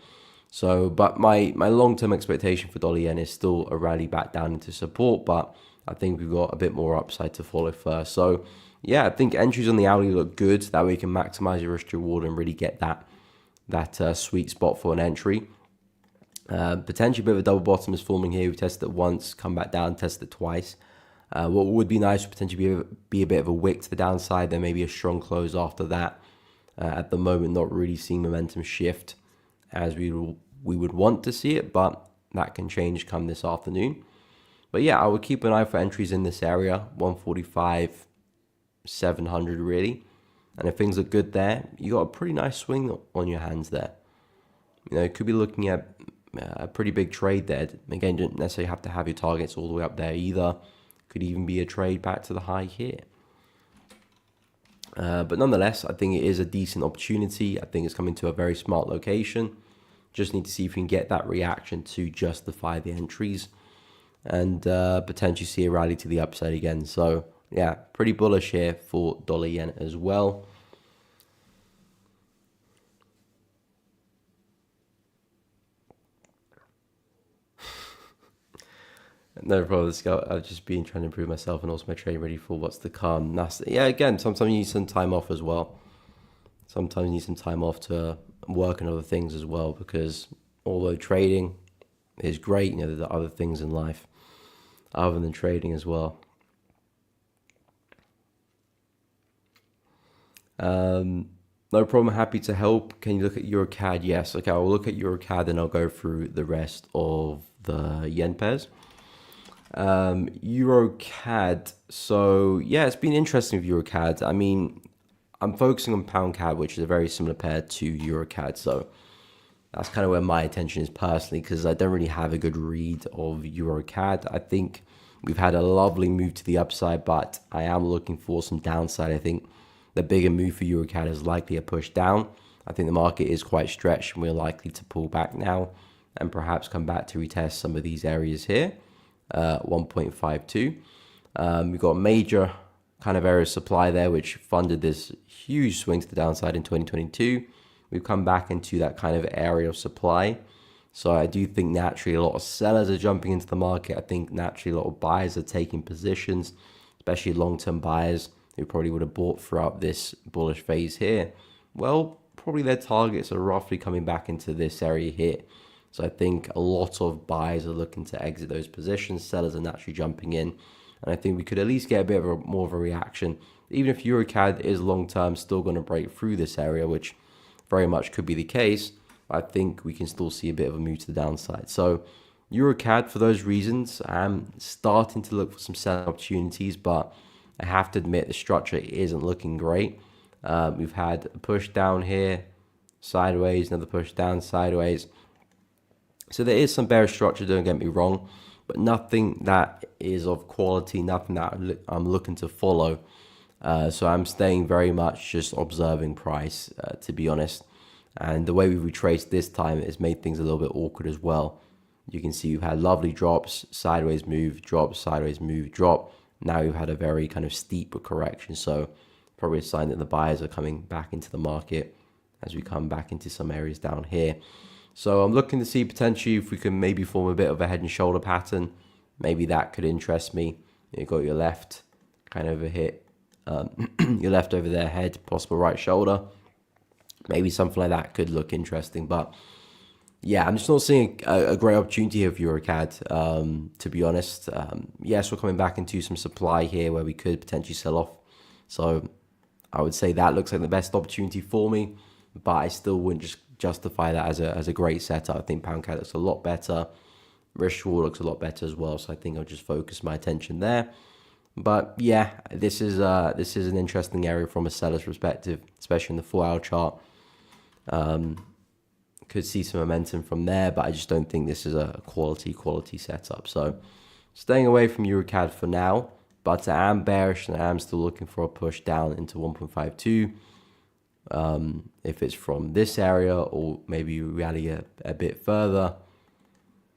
So, but my long-term expectation for dollar yen is still a rally back down into support, but I think we've got a bit more upside to follow first. So yeah, I think entries on the hourly look good. That way you can maximize your risk to reward and really get that sweet spot for an entry. Potentially a bit of a double bottom is forming here. We tested it once, come back down, tested it twice. What would be nice would potentially be a bit of a wick to the downside. There may be a strong close after that. At the moment, not really seeing momentum shift as we would want to see it, but that can change come this afternoon. But yeah, I would keep an eye for entries in this area, 145, 700 really. And if things look good there, you got a pretty nice swing on your hands there. You know, you could be looking at a pretty big trade there. Again, don't necessarily have to have your targets all the way up there either. Could even be a trade back to the high here. But nonetheless, I think it is a decent opportunity. I think it's coming to a very smart location. Just need to see if we can get that reaction to justify the entries and potentially see a rally to the upside again. So yeah, pretty bullish here for dollar yen as well. No problem, Scott. I've just been trying to improve myself and also my trading ready for what's to come. Yeah, again, sometimes you need some time off as well. Sometimes you need some time off to work on other things as well, because although trading is great, you know, there are other things in life other than trading as well. No problem, happy to help. Can you look at EuroCAD? Yes. Okay, I'll look at EuroCAD and I'll go through the rest of the yen pairs. EuroCAD. So yeah, it's been interesting with EuroCAD. I mean, I'm focusing on pound CAD, which is a very similar pair to EuroCAD. So that's kind of where my attention is personally, because I don't really have a good read of EuroCAD. I think we've had a lovely move to the upside, but I am looking for some downside. I think the bigger move for EuroCAD is likely a push down. I think the market is quite stretched and we're likely to pull back now and perhaps come back to retest some of these areas here. 1.52. We've got a major kind of area of supply there, which funded this huge swing to the downside in 2022. We've come back into that kind of area of supply. So I do think naturally a lot of sellers are jumping into the market. I think naturally a lot of buyers are taking positions, especially long-term buyers who probably would have bought throughout this bullish phase here. Well, probably their targets are roughly coming back into this area here. So I think a lot of buyers are looking to exit those positions. Sellers are naturally jumping in. And I think we could at least get a bit of more of a reaction. Even if EuroCAD is long-term still going to break through this area, which very much could be the case, I think we can still see a bit of a move to the downside. So EuroCAD, for those reasons, I'm starting to look for some selling opportunities, but I have to admit the structure isn't looking great. We've had a push down here, sideways, another push down, sideways. So there is some bearish structure, don't get me wrong, but nothing that is of quality, nothing that I'm looking to follow. So I'm staying very much just observing price, to be honest. And the way we retraced this time has made things a little bit awkward as well. You can see we've had lovely drops, sideways move, drop, sideways move, drop. Now we've had a very kind of steep correction. So probably a sign that the buyers are coming back into the market as we come back into some areas down here. So I'm looking to see potentially if we can maybe form a bit of a head and shoulder pattern. Maybe that could interest me. You've got your left kind of a hit, your left over there head, possible right shoulder. Maybe something like that could look interesting. But yeah, I'm just not seeing a great opportunity here for EuroCAD, to be honest. Yes, we're coming back into some supply here where we could potentially sell off. So I would say that looks like the best opportunity for me, but I still wouldn't just justify that as a great setup. I think pound CAD looks a lot better. Risk reward looks a lot better as well. So I think I'll just focus my attention there. But yeah, this is an interesting area from a seller's perspective, especially in the 4-hour chart. Could see some momentum from there, but I just don't think this is a quality setup. So staying away from EuroCAD for now, but I am bearish and I am still looking for a push down into 1.52. If it's from this area or maybe rally a bit further,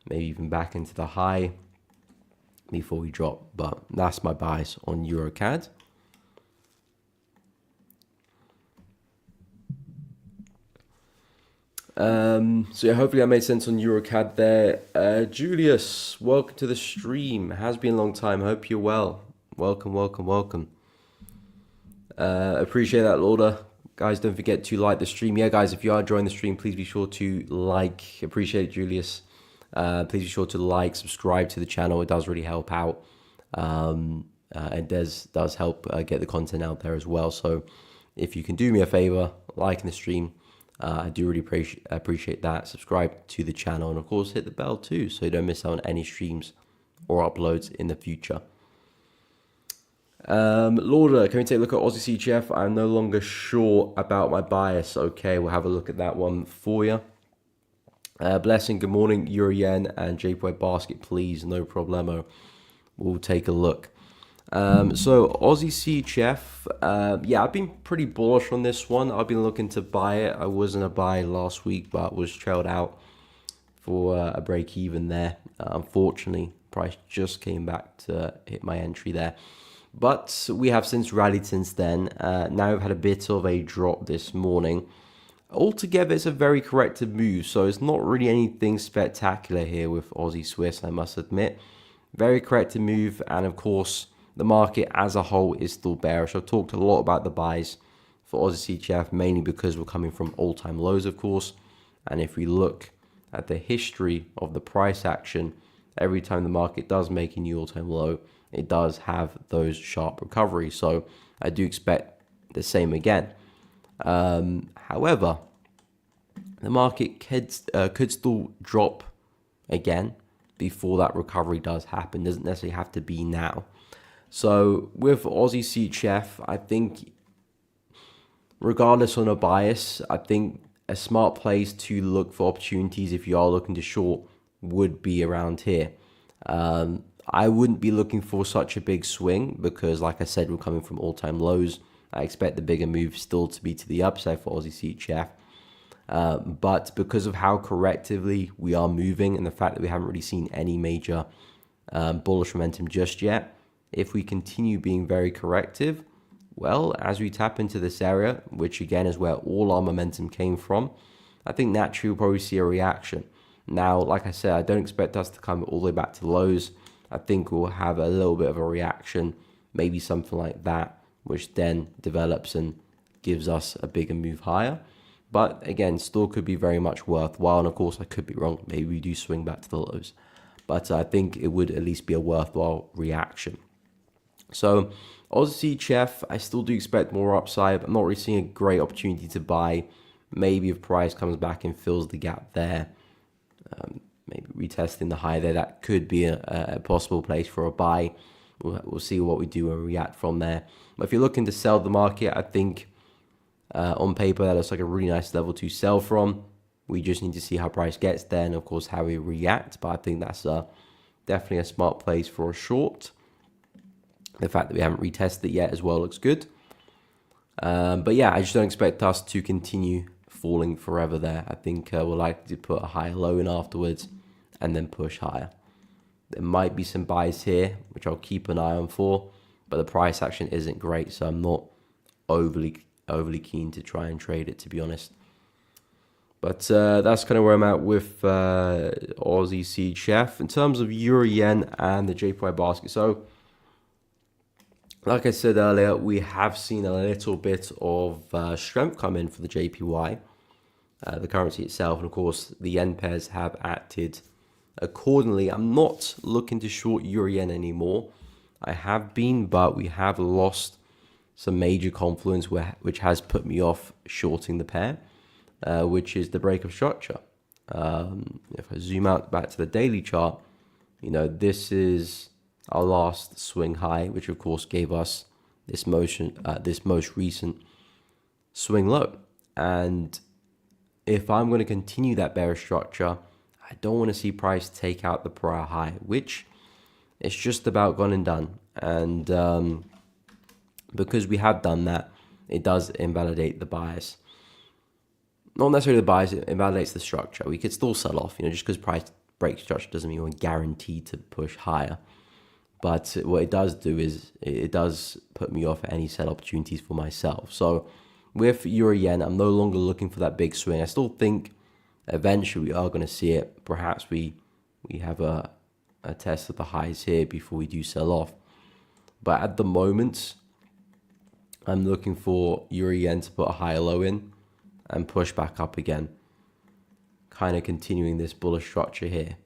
maybe even back into the high before we drop. But that's my bias on EuroCAD. So yeah, hopefully that made sense on EuroCAD there. Julius, welcome to the stream. It has been a long time. Hope you're well. Welcome. Appreciate that, Lauder. Guys, don't forget to like the stream. Yeah, guys, if you are enjoying the stream, please be sure to like. Appreciate it, Julius. Please be sure to like, subscribe to the channel. It does really help out. It does help get the content out there as well. So if you can do me a favor, liking the stream, I do really appreciate that. Subscribe to the channel and of course hit the bell too, so you don't miss out on any streams or uploads in the future. Lauder, can we take a look at Aussie CHF? I'm no longer sure about my bias. Okay, we'll have a look at that one for you. Blessing, good morning. Euro Yen and JPY basket, please. No problemo. We'll take a look. So Aussie CHF, yeah, I've been pretty bullish on this one. I've been looking to buy it. I wasn't a buy last week, but was trailed out for a break even there. Unfortunately, price just came back to hit my entry there. But we have since rallied since then. Now we've had a bit of a drop this morning. Altogether, it's a very corrective move, so it's not really anything spectacular here with Aussie Swiss, I must admit. Very corrective move, and of course, the market as a whole is still bearish. I've talked a lot about the buys for Aussie CHF, mainly because we're coming from all-time lows, of course. And if we look at the history of the price action, every time the market does make a new all-time low, it does have those sharp recoveries. So I do expect the same again. However, the market could still drop again before that recovery does happen. Doesn't necessarily have to be now. So with Aussie CHF, I think regardless on a bias, I think a smart place to look for opportunities if you are looking to short would be around here. I wouldn't be looking for such a big swing because, like I said, we're coming from all-time lows. I expect the bigger move still to be to the upside for Aussie CHF. But because of how correctively we are moving and the fact that we haven't really seen any major bullish momentum just yet, if we continue being very corrective, well, as we tap into this area, which again is where all our momentum came from, I think naturally we'll probably see a reaction. Now, like I said, I don't expect us to come all the way back to lows. I think we'll have a little bit of a reaction, maybe something like that, which then develops and gives us a bigger move higher. But again, still could be very much worthwhile. And of course, I could be wrong. Maybe we do swing back to the lows. But I think it would at least be a worthwhile reaction. So Aussie CHF, I still do expect more upside. I'm not really seeing a great opportunity to buy. Maybe if price comes back and fills the gap there, maybe retesting the high there, that could be a possible place for a buy. We'll see what we do and react from there. But if you're looking to sell the market, I think on paper that looks like a really nice level to sell from. We just need to see how price gets there and of course how we react. But I think that's definitely a smart place for a short. The fact that we haven't retested it yet as well looks good. But yeah, I just don't expect us to continue falling forever there. I think we're likely to put a higher low in afterwards and then push higher. There might be some buys here, which I'll keep an eye on for, but the price action isn't great, so I'm not overly keen to try and trade it, to be honest. But that's kind of where I'm at with Aussie CHF. In terms of Euro Yen and the JPY basket, so like I said earlier, we have seen a little bit of strength come in for the JPY, the currency itself, and of course the yen pairs have acted accordingly. I'm not looking to short Euro Yen anymore. I have been, but we have lost some major confluence which has put me off shorting the pair, which is the break of structure. If I zoom out back to the daily chart, you know, this is our last swing high, which of course gave us this most recent swing low. And if I'm going to continue that bearish structure, I don't want to see price take out the prior high, which is just about gone and done. And because we have done that, it does invalidate the bias. Not necessarily the bias, it invalidates the structure. We could still sell off, just because price breaks structure doesn't mean we're guaranteed to push higher. But what it does do is it does put me off any sell opportunities for myself. So with Euro Yen, I'm no longer looking for that big swing. I still think eventually we are going to see it. Perhaps we have a test of the highs here before we do sell off. But at the moment, I'm looking for Euro Yen to put a higher low in and push back up again. Kind of continuing this bullish structure here.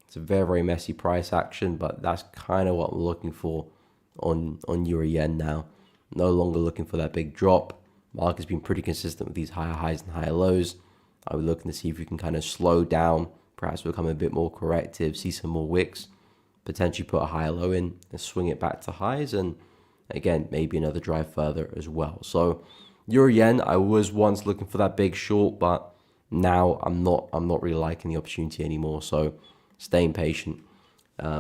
It's a very, very messy price action, but that's kind of what I'm looking for on Euro Yen now. No longer looking for that big drop. Market's been pretty consistent with these higher highs and higher lows. I'll be looking to see if we can kind of slow down, perhaps become a bit more corrective, see some more wicks, potentially put a higher low in and swing it back to highs, and again, maybe another drive further as well. So Euro Yen, I was once looking for that big short, but now I'm not really liking the opportunity anymore. So staying patient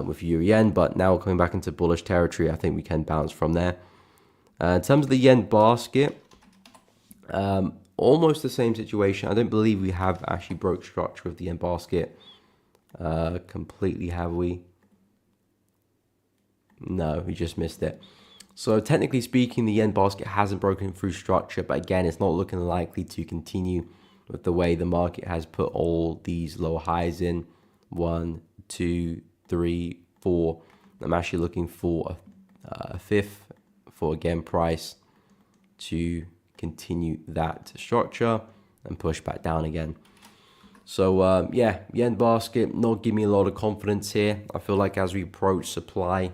with Euro Yen, but now coming back into bullish territory, I think we can bounce from there. In terms of the Yen basket, almost the same situation. I don't believe we have actually broke structure of the Yen basket completely, have we? No, we just missed it. So technically speaking, the Yen basket hasn't broken through structure, but again, it's not looking likely to continue with the way the market has put all these lower highs in. 1, 2, 3, 4. I'm actually looking for a fifth for, again, price to continue that structure and push back down again. So yeah, Yen basket not giving me a lot of confidence here. I feel like as we approach supply,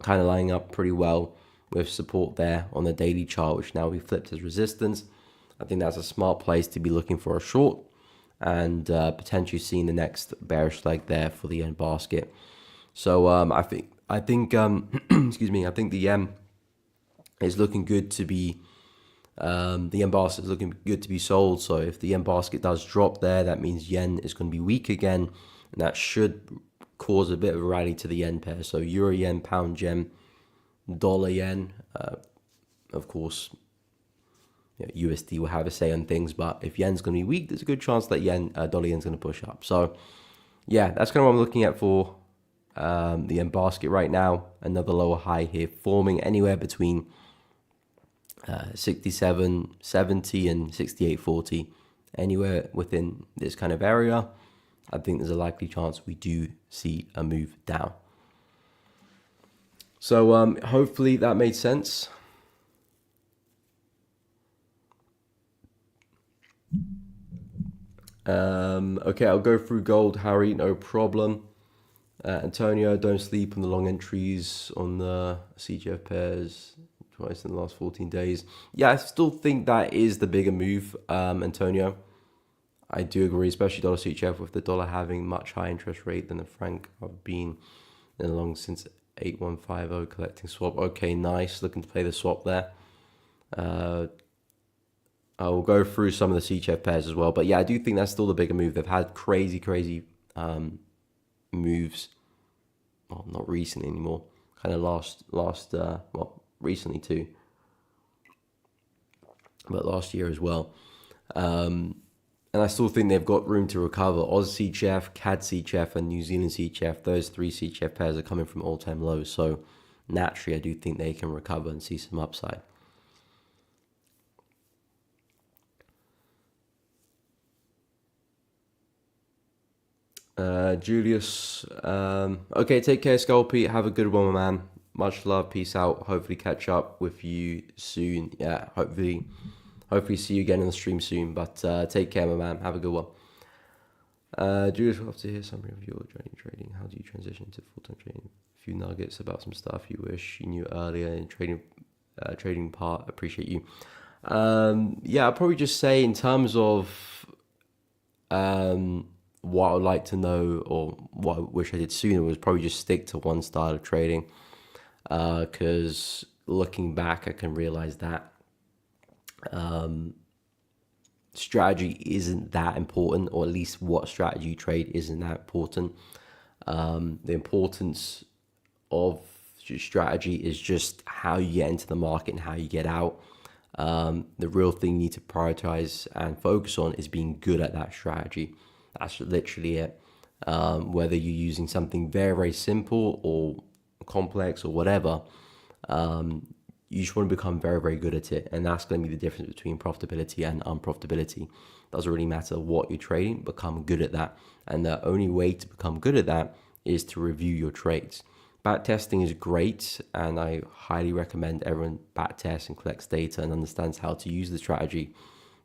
kind of lining up pretty well with support there on the daily chart, which now we flipped as resistance. I think that's a smart place to be looking for a short and potentially seeing the next bearish leg there for the Yen basket. So I think excuse me, I think the Yen is looking good to be the Yen basket is looking good to be sold. So if the Yen basket does drop there, that means Yen is going to be weak again, and that should cause a bit of a rally to the Yen pair. So Euro Yen, Pound Yen, Dollar Yen, of course, USD will have a say on things, but if Yen's going to be weak, there's a good chance that Dollar Yen's going to push up. So yeah, that's kind of what I'm looking at for the Yen basket right now. Another lower high here forming anywhere between 67.70 and 68.40, anywhere within this kind of area. I think there's a likely chance we do see a move down. So hopefully that made sense. Okay, I'll go through gold, Harry, no problem. Antonio, don't sleep on the long entries on the CGF pairs twice in the last 14 days. Yeah, I still think that is the bigger move, Antonio. I do agree, especially dollar CHF with the dollar having much higher interest rate than the franc. I've been in long since 8150 collecting swap. Okay, nice. Looking to play the swap there. I will go through some of the CHF pairs as well. But yeah, I do think that's still the bigger move. They've had crazy moves. Well, not recently anymore. Kind of well, recently too. But last year as well. And I still think they've got room to recover. Oz CHF, CAD CHF, and New Zealand CHF, those three CHF pairs are coming from all-time lows. So naturally, I do think they can recover and see some upside. Julius, okay, take care, Sculpey. Have a good one, my man. Much love, peace out. Hopefully catch up with you soon. Yeah, hopefully see you again in the stream soon. But take care, my man. Have a good one. Julius, we'll have to hear something of your trading. How do you transition to full-time trading? A few nuggets about some stuff you wish you knew earlier in trading part. Appreciate you. Yeah, I'll probably just say in terms of what I would like to know, or what I wish I did sooner, was probably just stick to one style of trading. Because looking back, I can realize that strategy isn't that important, or at least what strategy you trade isn't that important. The importance of strategy is just how you get into the market and how you get out. The real thing you need to prioritize and focus on is being good at that strategy. That's literally it. Whether you're using something very, very simple or complex or whatever, you just want to become very, very good at it. And that's going to be the difference between profitability and unprofitability. Doesn't really matter what you're trading, become good at that. And the only way to become good at that is to review your trades. Back testing is great, and I highly recommend everyone back tests and collects data and understands how to use the strategy.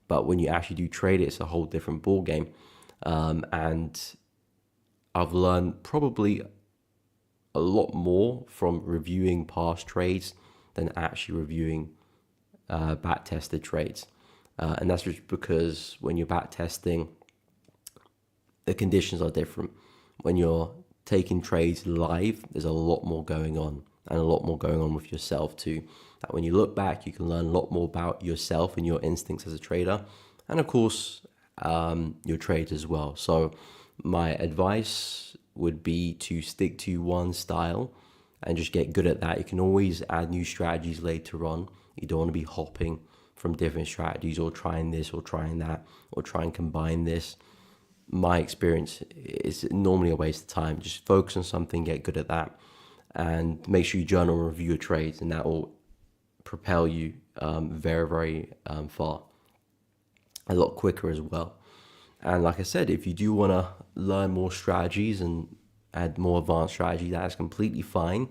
But when you actually do trade it, it's a whole different ball game. And I've learned probably a lot more from reviewing past trades than actually reviewing back tested trades. And that's just because when you're back testing, the conditions are different. When you're taking trades live, there's a lot more going on, and a lot more going on with yourself too. That when you look back, you can learn a lot more about yourself and your instincts as a trader, and of course, your trades as well. So my advice would be to stick to one style and just get good at that. You can always add new strategies later on. You don't want to be hopping from different strategies, or trying this or trying that, or try and combine this. My experience is normally a waste of time. Just focus on something, get good at that, and make sure you journal and review your trades, and that will propel you very, very far, a lot quicker as well. And like I said, if you do want to learn more strategies and add more advanced strategy, that's completely fine.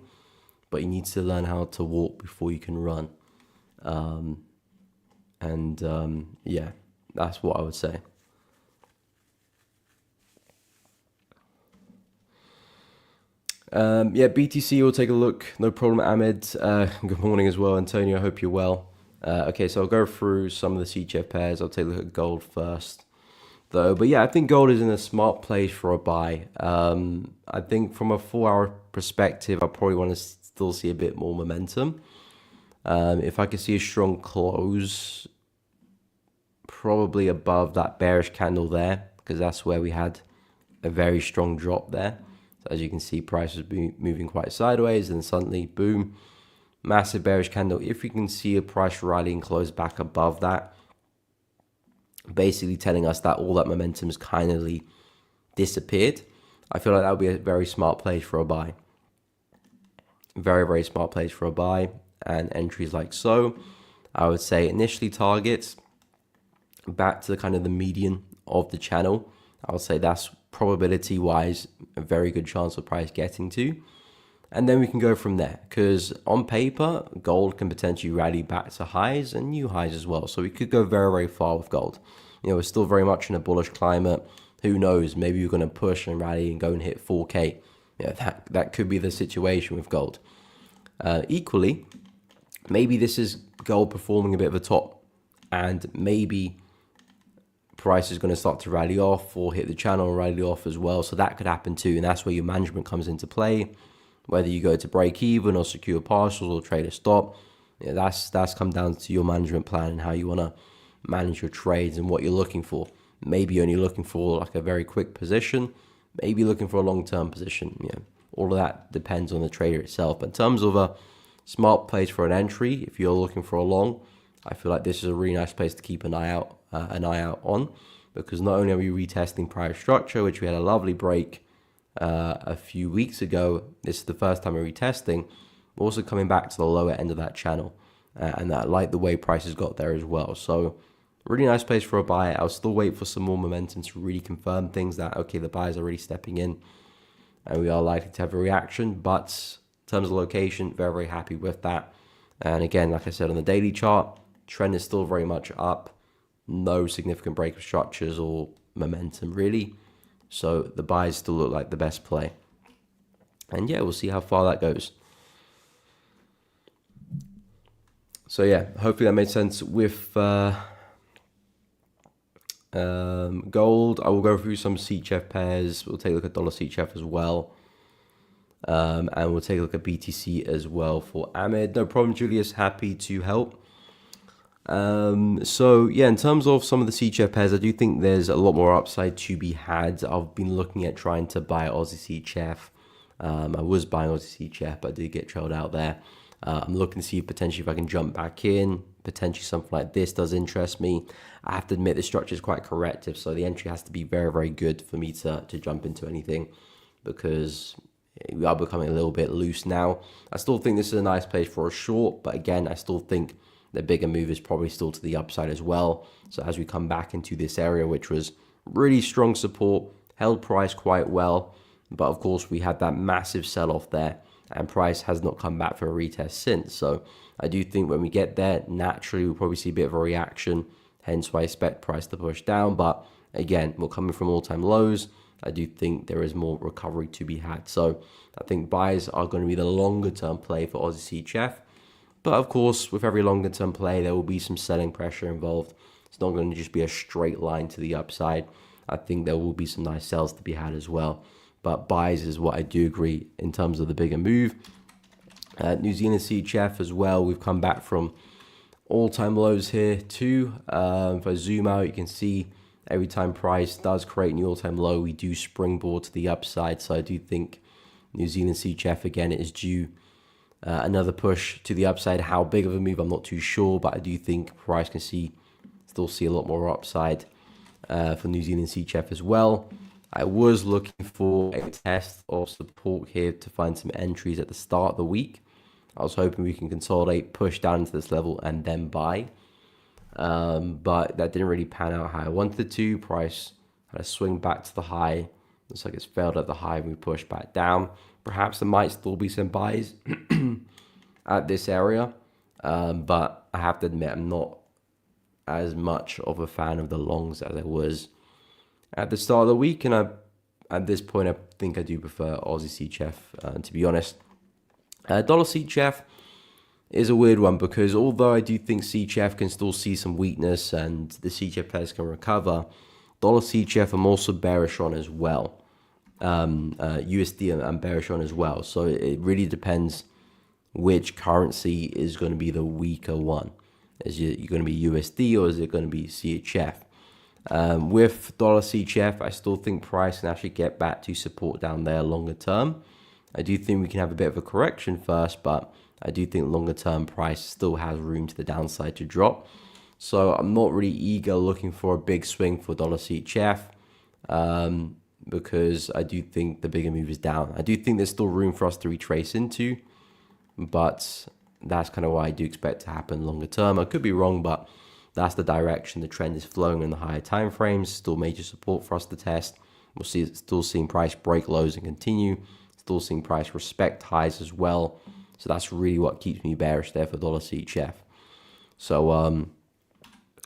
But you need to learn how to walk before you can run. Yeah, that's what I would say. BTC, we'll take a look. No problem, Ahmed. Good morning as well, Antonio. I hope you're well. Okay, so I'll go through some of the CHF pairs. I'll take a look at gold first, though. But yeah, I think gold is in a smart place for a buy. I think from a 4-hour perspective, I probably want to still see a bit more momentum. If I could see a strong close, probably above that bearish candle there, because that's where we had a very strong drop there. So as you can see, price was moving quite sideways, and suddenly, boom, massive bearish candle. If we can see a price rally and close back above that, basically telling us that all that momentum has kind of disappeared, I feel like that would be a very smart place for a buy. Very, very smart place for a buy, and entries like so. I would say initially targets back to kind of the median of the channel. I would say that's probability wise a very good chance of price getting to, and then we can go from there, because on paper gold can potentially rally back to highs and new highs as well. So we could go very, very far with gold. We're still very much in a bullish climate. Who knows, maybe you're going to push and rally and go and hit 4k. That could be the situation with gold. Equally, maybe this is gold performing a bit of a top, and maybe price is going to start to rally off or hit the channel and rally off as well. So that could happen too, and that's where your management comes into play. Whether you go to break even or secure partials or trade a stop, that's come down to your management plan and how you want to manage your trades and what you're looking for. Maybe you're only looking for like a very quick position, maybe looking for a long-term position. All of that depends on the trader itself. But in terms of a smart place for an entry, if you're looking for a long, I feel like this is a really nice place to keep an eye out on, because not only are we retesting prior structure, which we had a lovely break a few weeks ago, this is the first time we're retesting. We're also coming back to the lower end of that channel, and I like the way prices got there as well. So really nice place for a buy. I'll still wait for some more momentum to really confirm things that, okay, the buyers are really stepping in and we are likely to have a reaction. But in terms of location, very, very happy with that. And again, like I said, on the daily chart, trend is still very much up. No significant break of structures or momentum really. So the buys still look like the best play. And yeah, we'll see how far that goes. So yeah, hopefully that made sense with Gold, I will go through some CHF pairs. We'll take a look at dollar CHF as well. And we'll take a look at BTC as well for Ahmed. No problem, Julius. Happy to help. So yeah, in terms of some of the CHF pairs, I do think there's a lot more upside to be had. I've been looking at trying to buy Aussie CHF. I was buying Aussie CHF, but I did get trailed out there. I'm looking to see potentially if I can jump back in. Potentially something like this does interest me. I have to admit the structure is quite corrective, so the entry has to be very, very good for me to jump into anything, because we are becoming a little bit loose now. I still think this is a nice place for a short, but again, I still think the bigger move is probably still to the upside as well. So as we come back into this area, which was really strong support, held price quite well, but of course we had that massive sell-off there, and price has not come back for a retest since. So I do think when we get there, naturally we'll probably see a bit of a reaction, hence why I expect price to push down. But again, we're coming from all-time lows. I do think there is more recovery to be had. So I think buys are going to be the longer term play for Aussie CHF. But of course, with every longer term play, there will be some selling pressure involved. It's not going to just be a straight line to the upside. I think there will be some nice sells to be had as well. But buys is what I do agree in terms of the bigger move. New Zealand CHF as well. We've come back from all-time lows here too. If I zoom out, you can see every time price does create a new all-time low, we do springboard to the upside. So I do think New Zealand CHF, again, it is due another push to the upside. How big of a move, I'm not too sure, but I do think price can still see a lot more upside for New Zealand CHF as well. I was looking for a test of support here to find some entries at the start of the week. I was hoping we can consolidate, push down into this level, and then buy. But that didn't really pan out how I wanted to. Price had a swing back to the high. Looks like it's failed at the high and we pushed back down. Perhaps there might still be some buys at this area. But I have to admit, I'm not as much of a fan of the longs as I was at the start of the week. And at this point, I think I do prefer Aussie CHF, to be honest. Dollar CHF is a weird one, because although I do think CHF can still see some weakness and the CHF pairs can recover, dollar CHF I'm also bearish on as well. USD I'm bearish on as well. So it really depends which currency is going to be the weaker one. Is it going to be USD or is it going to be CHF? With dollar CHF, I still think price can actually get back to support down there longer term. I do think we can have a bit of a correction first, but I do think longer term price still has room to the downside to drop. So I'm not really eager looking for a big swing for dollar CHF, because I do think the bigger move is down. I do think there's still room for us to retrace into, but that's kind of what I do expect to happen longer term. I could be wrong, but that's the direction the trend is flowing in the higher time frames. Still major support for us to test. We'll see, still seeing price break lows and continue. Still seeing price respect highs as well. So that's really what keeps me bearish there for dollar CHF. So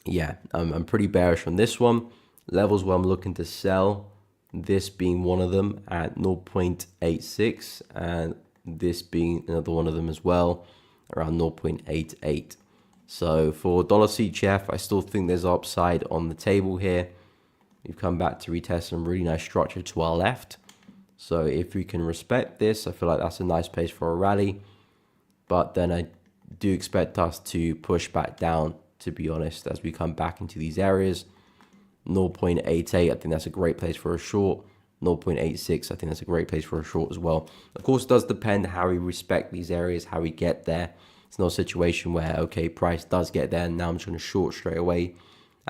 yeah, I'm pretty bearish on this one. Levels where I'm looking to sell, this being one of them at 0.86, and this being another one of them as well, around 0.88. So for dollar CHF, I still think there's upside on the table here. We've come back to retest some really nice structure to our left. So if we can respect this, I feel like that's a nice place for a rally. But then I do expect us to push back down, to be honest, as we come back into these areas. 0.88, I think that's a great place for a short. 0.86, I think that's a great place for a short as well. Of course, it does depend how we respect these areas, how we get there. It's not a situation where, okay, price does get there and now I'm just going to short straight away.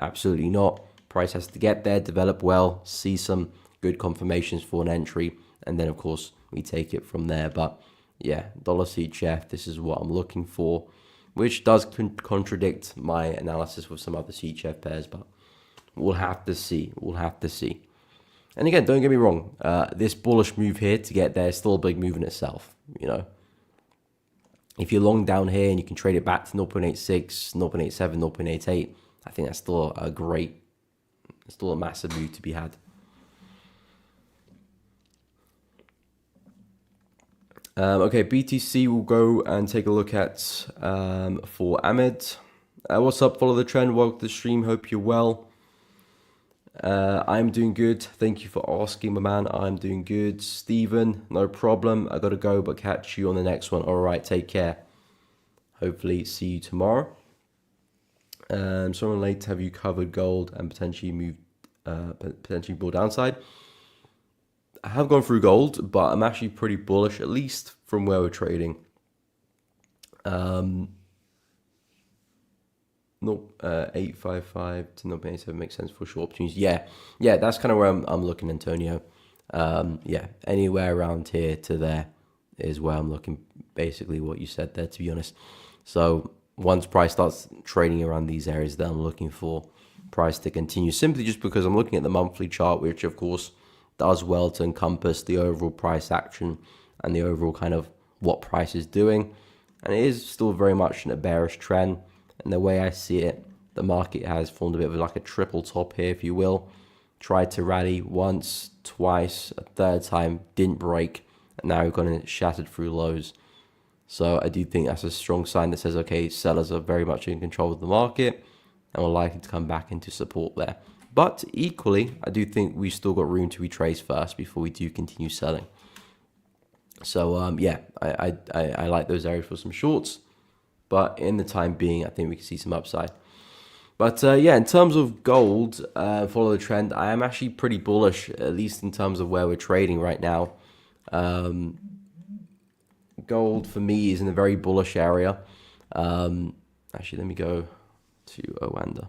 Absolutely not. Price has to get there, develop well, see some good confirmations for an entry, and then of course we take it from there. But yeah, dollar CHF, this is what I'm looking for, which does contradict my analysis with some other CHF pairs, but we'll have to see. We'll have to see. And again, don't get me wrong, this bullish move here to get there is still a big move in itself. You know, if you're long down here and you can trade it back to 0.86, 0.87, 0.88, I think that's still still a massive move to be had. Okay, BTC will go and take a look at for Ahmed. What's up? Follow the trend. Welcome to the stream. Hope you're well. I'm doing good. Thank you for asking, my man. I'm doing good. Steven, no problem. I gotta go, but catch you on the next one. All right, take care. Hopefully, see you tomorrow. Someone late, have you covered gold and potentially moved, potentially more downside? I have gone through gold, but I'm actually pretty bullish, at least from where we're trading. Nope, 855 to 0.87 makes sense for short opportunities. Yeah, that's kind of where I'm looking, Antonio. Yeah, anywhere around here to there is where I'm looking. Basically, what you said there, to be honest. So once price starts trading around these areas, then I'm looking for price to continue. Simply just because I'm looking at the monthly chart, which of course does well to encompass the overall price action and the overall kind of what price is doing, and it is still very much in a bearish trend. And the way I see it, the market has formed a bit of like a triple top here, if you will. Tried to rally once, twice, a third time, didn't break, and now we've gone and shattered through lows. So I do think that's a strong sign that says, okay, sellers are very much in control of the market and we're likely to come back into support there. But equally, I do think we've still got room to retrace first before we do continue selling. So yeah, I like those areas for some shorts. But in the time being, I think we can see some upside. But yeah, in terms of gold, follow the trend. I am actually pretty bullish, at least in terms of where we're trading right now. Gold for me is in a very bullish area. Actually, let me go to Oanda.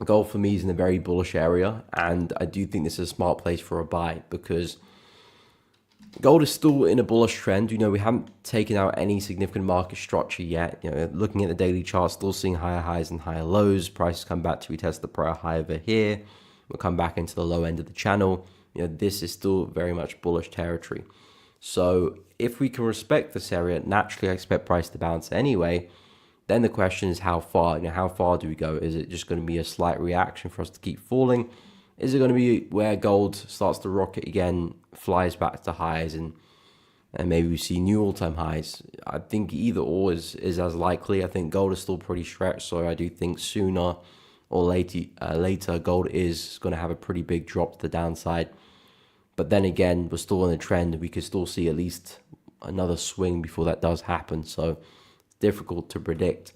Gold for me is in a very bullish area, and I do think this is a smart place for a buy because gold is still in a bullish trend. You know, we haven't taken out any significant market structure yet. You know, looking at the daily chart, still seeing higher highs and higher lows. Prices come back to retest the prior high over here. We'll come back into the low end of the channel. You know, this is still very much bullish territory. So if we can respect this area, naturally I expect price to bounce anyway. Then the question is how far? You know, how far do we go? Is it just going to be a slight reaction for us to keep falling? Is it going to be where gold starts to rocket again, flies back to highs, and maybe we see new all-time highs? I think either or is as likely. I think gold is still pretty stretched, so I do think sooner or later gold is going to have a pretty big drop to the downside. But then again, we're still on a trend. We could still see at least another swing before that does happen. So it's difficult to predict.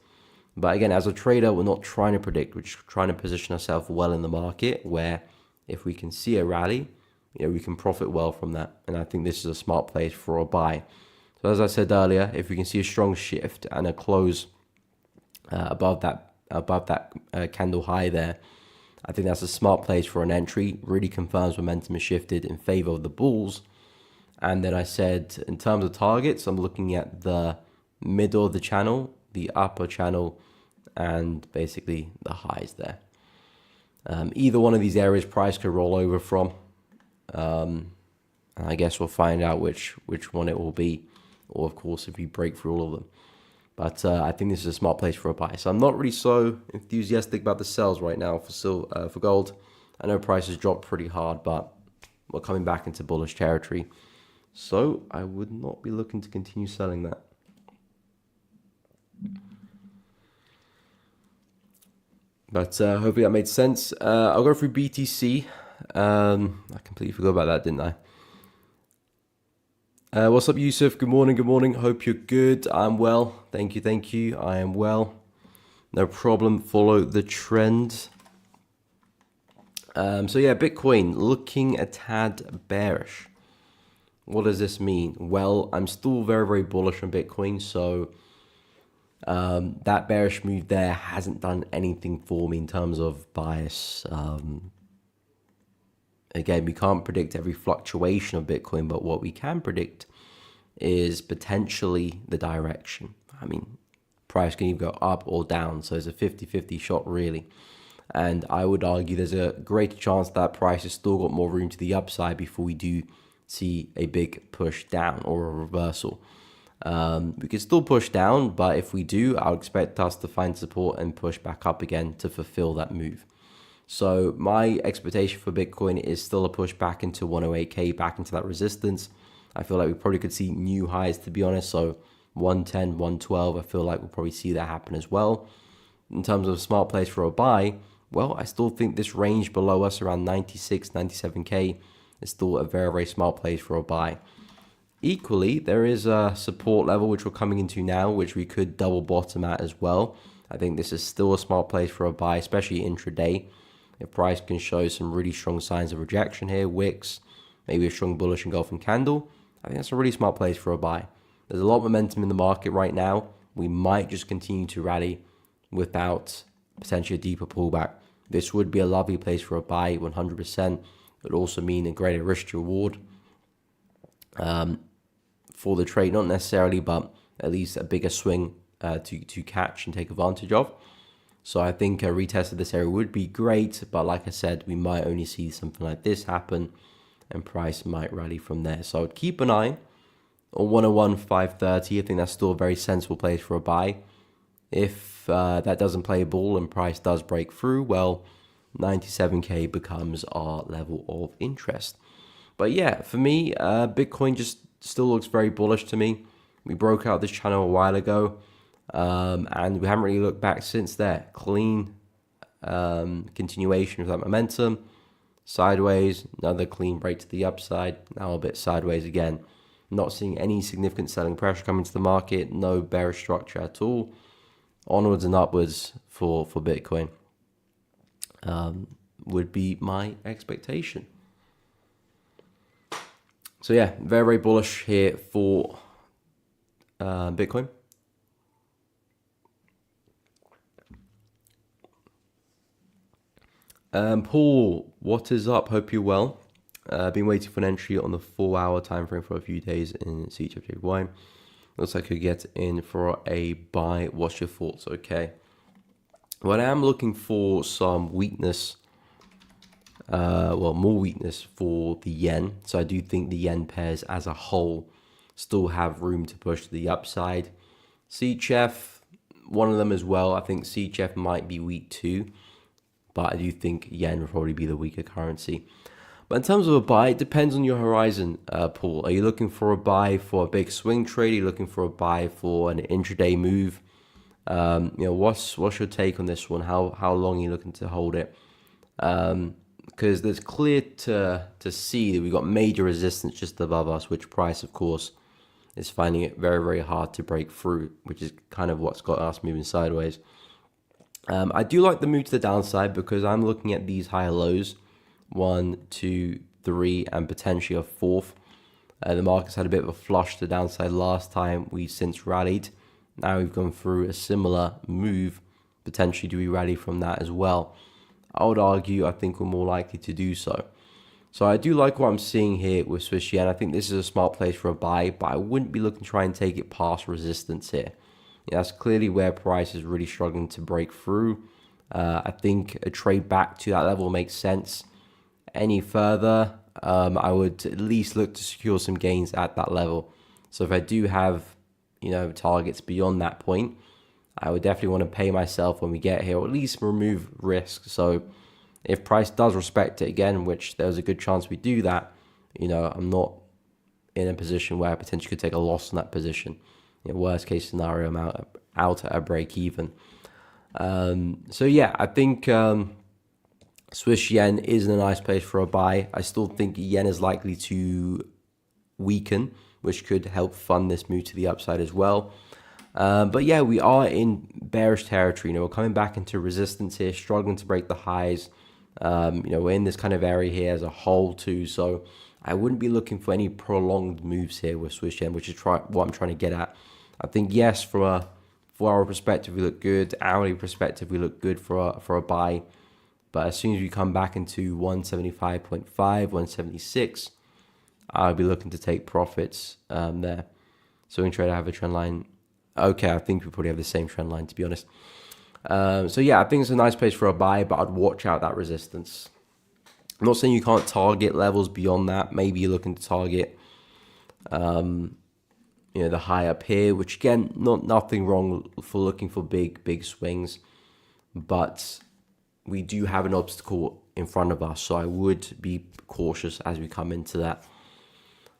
But again, as a trader, we're not trying to predict. We're just trying to position ourselves well in the market where if we can see a rally, you know, we can profit well from that. And I think this is a smart place for a buy. So as I said earlier, if we can see a strong shift and a close above that candle high there, I think that's a smart place for an entry. Really confirms momentum has shifted in favor of the bulls. And then I said, in terms of targets, I'm looking at the middle of the channel, the upper channel, and basically the highs there. Either one of these areas price could roll over from. And I guess we'll find out which one it will be, or of course if we break through all of them. But I think this is a smart place for a buy. So I'm not really so enthusiastic about the sells right now for gold. I know prices dropped pretty hard, but we're coming back into bullish territory. So I would not be looking to continue selling that. But hopefully that made sense. I'll go through BTC. I completely forgot about that, didn't I? What's up, Yusuf? Good morning, good morning. Hope you're good. I'm well. Thank you. I am well. No problem. Follow the trend. So yeah, Bitcoin looking a tad bearish. What does this mean? Well, I'm still very, very bullish on Bitcoin. So that bearish move there hasn't done anything for me in terms of bias. Again, we can't predict every fluctuation of Bitcoin, but what we can predict is potentially the direction. I mean, price can either go up or down, so it's a 50-50 shot really. And I would argue there's a greater chance that price has still got more room to the upside before we do see a big push down or a reversal. We could still push down, but if we do, I would expect us to find support and push back up again to fulfill that move. So my expectation for Bitcoin is still a push back into 108K, back into that resistance. I feel like we probably could see new highs, to be honest. So 110, 112, I feel like we'll probably see that happen as well. in terms of smart place for a buy, well, I still think this range below us around 96, 97k is still a very, very smart place for a buy. Equally, there is a support level which we're coming into now, which we could double bottom at as well. I think this is still a smart place for a buy, especially intraday. If price can show some really strong signs of rejection here, wicks, maybe a strong bullish engulfing candle, I think that's a really smart place for a buy. There's a lot of momentum in the market right now. We might just continue to rally without potentially a deeper pullback. This would be a lovely place for a buy, 100%. It would also mean a greater risk to reward for the trade, not necessarily, but at least a bigger swing to catch and take advantage of. So I think a retest of this area would be great, but like I said, we might only see something like this happen and price might rally from there. So I would keep an eye on 101.530. I think that's still a very sensible place for a buy. If that doesn't play a ball and price does break through, well, 97k becomes our level of interest. But yeah, for me, Bitcoin just still looks very bullish to me. We broke out this channel a while ago, and we haven't really looked back since there. Clean continuation of that momentum. Sideways, another clean break to the upside. Now a bit sideways again. Not seeing any significant selling pressure coming to the market. No bearish structure at all. Onwards and upwards for Bitcoin would be my expectation. So yeah, very, very bullish here for Bitcoin. Paul, what is up? Hope you're well. Been waiting for an entry on the 4-hour time frame for a few days in CHFJY. Looks like you get in for a buy. What's your thoughts? Okay. Well, I am looking for some weakness. More weakness for the yen. So I do think the yen pairs as a whole still have room to push to the upside. CHF, one of them as well. I think CHF might be weak too, but I do think yen will probably be the weaker currency. But in terms of a buy, it depends on your horizon, Paul. Are you looking for a buy for a big swing trade? Are you looking for a buy for an intraday move? What's your take on this one? How long are you looking to hold it? Because there's clear to see that we've got major resistance just above us, which price, of course, is finding it very, very hard to break through, which is kind of what's got us moving sideways. I do like the move to the downside because I'm looking at these higher lows, 1, 2, 3, and potentially a fourth. The market's had a bit of a flush to the downside last time. We've since rallied. Now we've gone through a similar move. Potentially do we rally from that as well? I would argue I think we're more likely to do so. So I do like what I'm seeing here with Swiss yen. I think this is a smart place for a buy, but I wouldn't be looking to try and take it past resistance here. Yeah, that's clearly where price is really struggling to break through. I think a trade back to that level makes sense. Any further, I would at least look to secure some gains at that level. So if I do have, targets beyond that point, I would definitely want to pay myself when we get here, or at least remove risk. So if price does respect it again, which there's a good chance we do that, I'm not in a position where I potentially could take a loss in that position. Worst case scenario, I'm out at a break even. So yeah, I think Swiss yen is in a nice place for a buy. I still think yen is likely to weaken, which could help fund this move to the upside as well. But yeah, we are in bearish territory. We're coming back into resistance here, struggling to break the highs. We're in this kind of area here as a whole too. So I wouldn't be looking for any prolonged moves here with Swiss yen, which is what I'm trying to get at. I think, yes, from a 4-hour perspective, we look good. Hourly perspective, we look good for a buy. But as soon as we come back into 175.5, 176, I'll be looking to take profits there. So in trade, I have a trend line. Okay, I think we probably have the same trend line, to be honest. So yeah, I think it's a nice place for a buy, but I'd watch out that resistance. I'm not saying you can't target levels beyond that. Maybe you're looking to target, the high up here, which again, nothing wrong for looking for big swings, but we do have an obstacle in front of us, so I would be cautious as we come into that.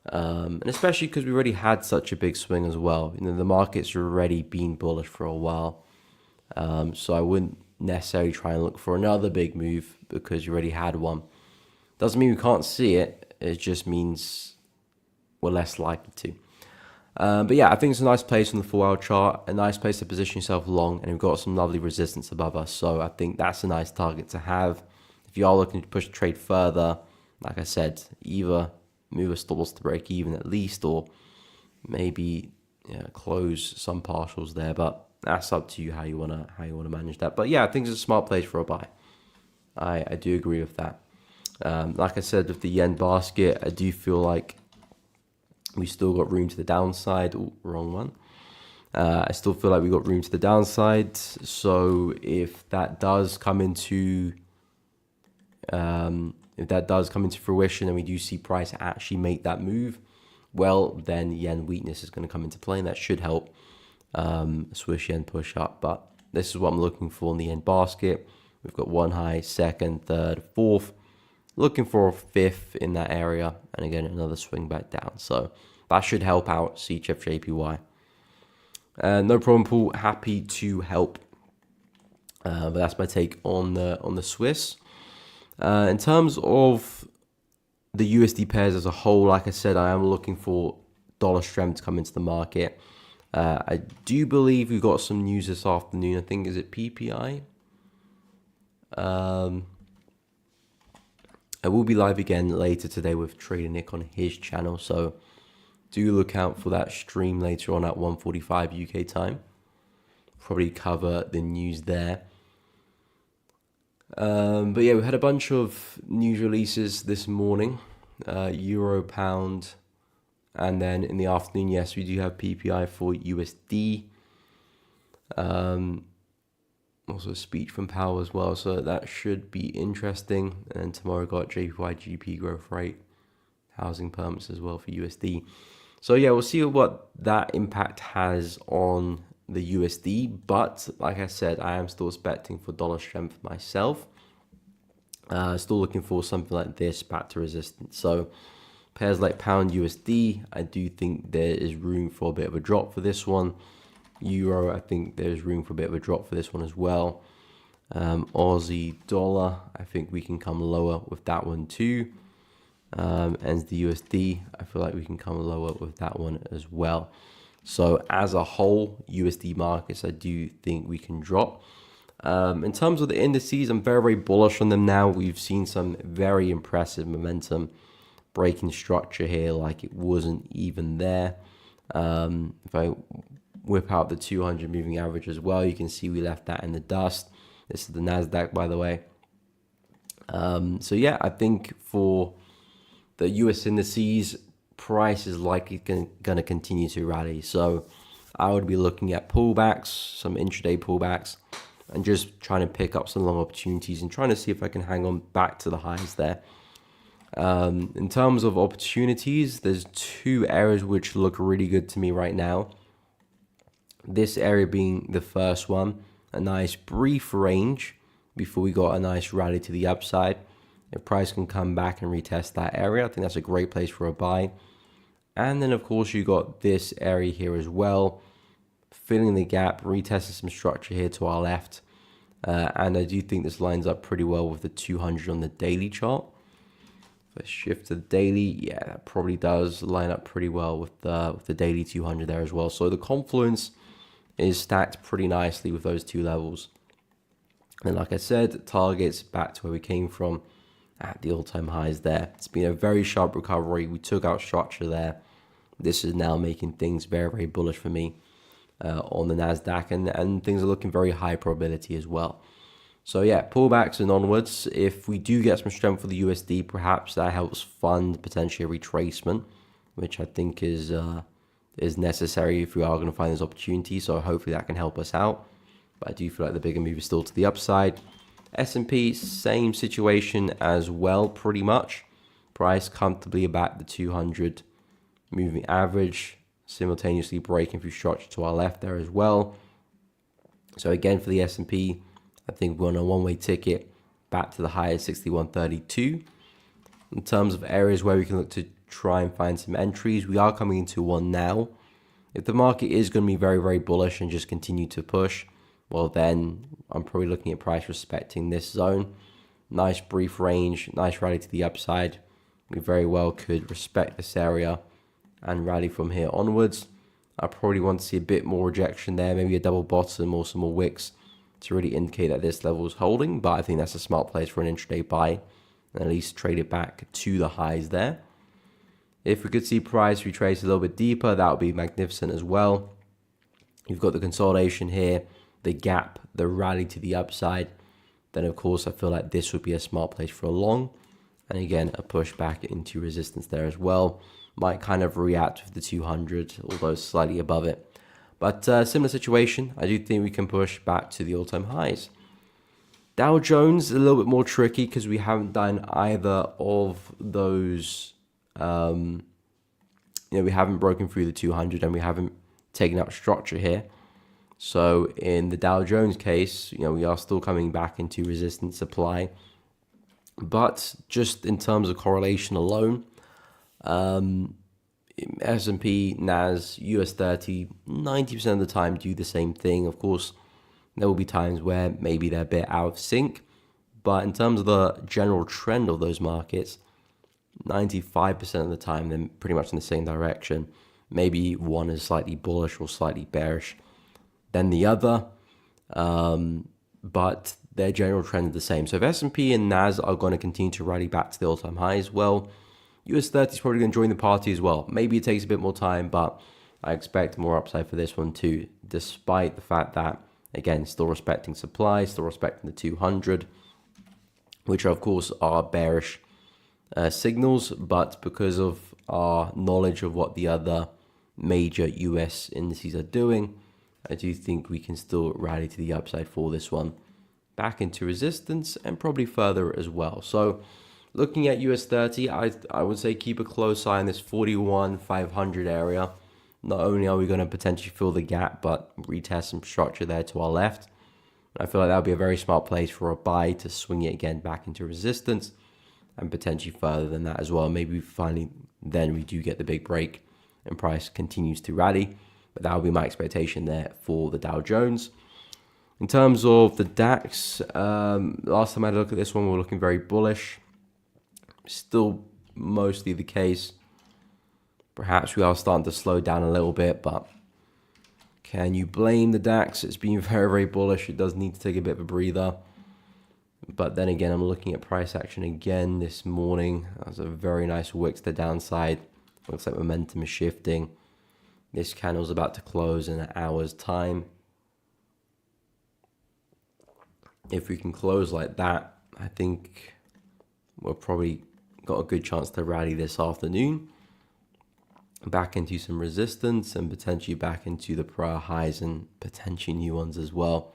And especially because we already had such a big swing as well. The market's already been bullish for a while. So I wouldn't necessarily try and look for another big move because you already had one. Doesn't mean we can't see it. It just means we're less likely to. But yeah, I think it's a nice place on the 4-hour chart, a nice place to position yourself long, and we've got some lovely resistance above us. So I think that's a nice target to have. If you are looking to push the trade further, like I said, either move a stop loss to break even at least, or maybe close some partials there. But that's up to you how you wanna manage that. But yeah, I think it's a smart place for a buy. I do agree with that. Like I said, with the yen basket, I do feel like we still got room to the downside. Ooh, wrong one. I still feel like we got room to the downside. So if that does come into fruition and we do see price actually make that move, well, then yen weakness is going to come into play, and that should help Swiss yen push up. But this is what I'm looking for in the yen basket. We've got one high, second, third, fourth. Looking for a fifth in that area, and again another swing back down. So that should help out CHF JPY. No problem, Paul. Happy to help. But that's my take on the Swiss. In terms of the USD pairs as a whole, like I said, I am looking for dollar strength to come into the market. I do believe we've got some news this afternoon. I think, is it PPI? I will be live again later today with Trader Nick on his channel, so do look out for that stream later on at 1:45 UK time. Probably cover the news there. But yeah, we had a bunch of news releases this morning, Euro, Pound, and then in the afternoon, yes, we do have PPI for USD. Also a speech from Powell as well, so that should be interesting. And tomorrow got JPY GP growth rate, housing permits as well for USD. So yeah, we'll see what that impact has on the USD. But like I said, I am still expecting for dollar strength myself. Still looking for something like this back to resistance. So pairs like Pound USD, I do think there is room for a bit of a drop for this one. Euro, I think there's room for a bit of a drop for this one as well. Aussie dollar, I think we can come lower with that one too. And the USD, I feel like we can come lower with that one as well. So as a whole, USD markets, I do think we can drop. In terms of the indices, I'm very, very bullish on them now. We've seen some very impressive momentum breaking structure here, like it wasn't even there. If I whip out the 200 moving average as well, you can see we left that in the dust. This is the NASDAQ, by the way. So yeah, I think for the US indices, price is likely going to continue to rally. So I would be looking at pullbacks, some intraday pullbacks, and just trying to pick up some long opportunities and trying to see if I can hang on back to the highs there. In terms of opportunities, there's two areas which look really good to me right now. This area being the first one, a nice brief range before we got a nice rally to the upside. If price can come back and retest that area, I think that's a great place for a buy. And then of course you got this area here as well, filling the gap, retesting some structure here to our left. And I do think this lines up pretty well with the 200 on the daily chart. If I shift to the daily, yeah, that probably does line up pretty well with the daily 200 there as well. So the confluence is stacked pretty nicely with those two levels. And like I said, targets back to where we came from at the all-time highs there. It's been a very sharp recovery. We took out structure there. This is now making things very, very bullish for me on the NASDAQ, and things are looking very high probability as well. So yeah, pullbacks and onwards. If we do get some strength for the USD, perhaps that helps fund potentially a retracement, which I think is necessary if we are going to find this opportunity. So hopefully that can help us out. But I do feel like the bigger move is still to the upside. S&P, same situation as well, pretty much. Price comfortably about the 200 moving average, simultaneously breaking through structure to our left there as well. So again, for the S&P, I think we're on a one-way ticket back to the high of 61.32. In terms of areas where we can look to try and find some entries, we are coming into one now. If the market is going to be very, very bullish and just continue to push, well, then I'm probably looking at price respecting this zone. Nice brief range, nice rally to the upside. We very well could respect this area and rally from here onwards. I probably want to see a bit more rejection there, maybe a double bottom or some more wicks to really indicate that this level is holding, but I think that's a smart place for an intraday buy, and at least trade it back to the highs there. If we could see price retrace a little bit deeper, that would be magnificent as well. You've got the consolidation here, the gap, the rally to the upside. Then of course I feel like this would be a smart place for a long, and again a push back into resistance there as well. Might kind of react with the 200, although slightly above it. But similar situation, I do think we can push back to the all-time highs. Dow Jones is a little bit more tricky because we haven't done either of those. We haven't broken through the 200 and we haven't taken out structure here. So in the Dow Jones case, we are still coming back into resistance supply. But just in terms of correlation alone, S&P, NAS, US 30, 90% of the time do the same thing. Of course, there will be times where maybe they're a bit out of sync. But in terms of the general trend of those markets, 95% of the time, they're pretty much in the same direction. Maybe one is slightly bullish or slightly bearish than the other. But their general trend is the same. So if S&P and NAS are going to continue to rally back to the all-time highs, well, US 30 is probably going to join the party as well. Maybe it takes a bit more time, but I expect more upside for this one too, despite the fact that, again, still respecting supply, still respecting the 200, which of course are bearish signals, but because of our knowledge of what the other major US indices are doing, I do think we can still rally to the upside for this one, back into resistance and probably further as well. So looking at US 30, I would say keep a close eye on this 41,500 area. Not only are we going to potentially fill the gap, but retest some structure there to our left. I feel like that would be a very smart place for a buy to swing it again back into resistance and potentially further than that as well. Maybe finally then we do get the big break and price continues to rally. But that would be my expectation there for the Dow Jones. In terms of the DAX, last time I had a look at this one, we were looking very bullish. Still mostly the case. Perhaps we are starting to slow down a little bit, but can you blame the DAX? It's been very, very bullish. It does need to take a bit of a breather. But then again, I'm looking at price action again this morning. That was a very nice wick to the downside. Looks like momentum is shifting. This candle's about to close in an hour's time. If we can close like that, I think we'll probably got a good chance to rally this afternoon. Back into some resistance and potentially back into the prior highs and potentially new ones as well.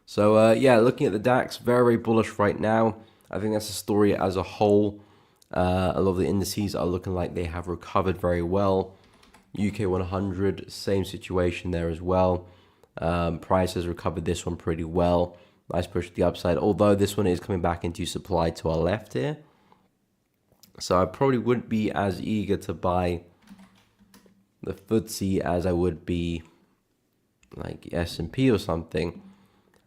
So yeah, looking at the DAX, very, very bullish right now. I think that's the story as a whole. A lot of the indices are looking like they have recovered very well. UK 100, same situation there as well. Price has recovered this one pretty well. Nice push to the upside, although this one is coming back into supply to our left here. So I probably wouldn't be as eager to buy the FTSE as I would be like S&P or something.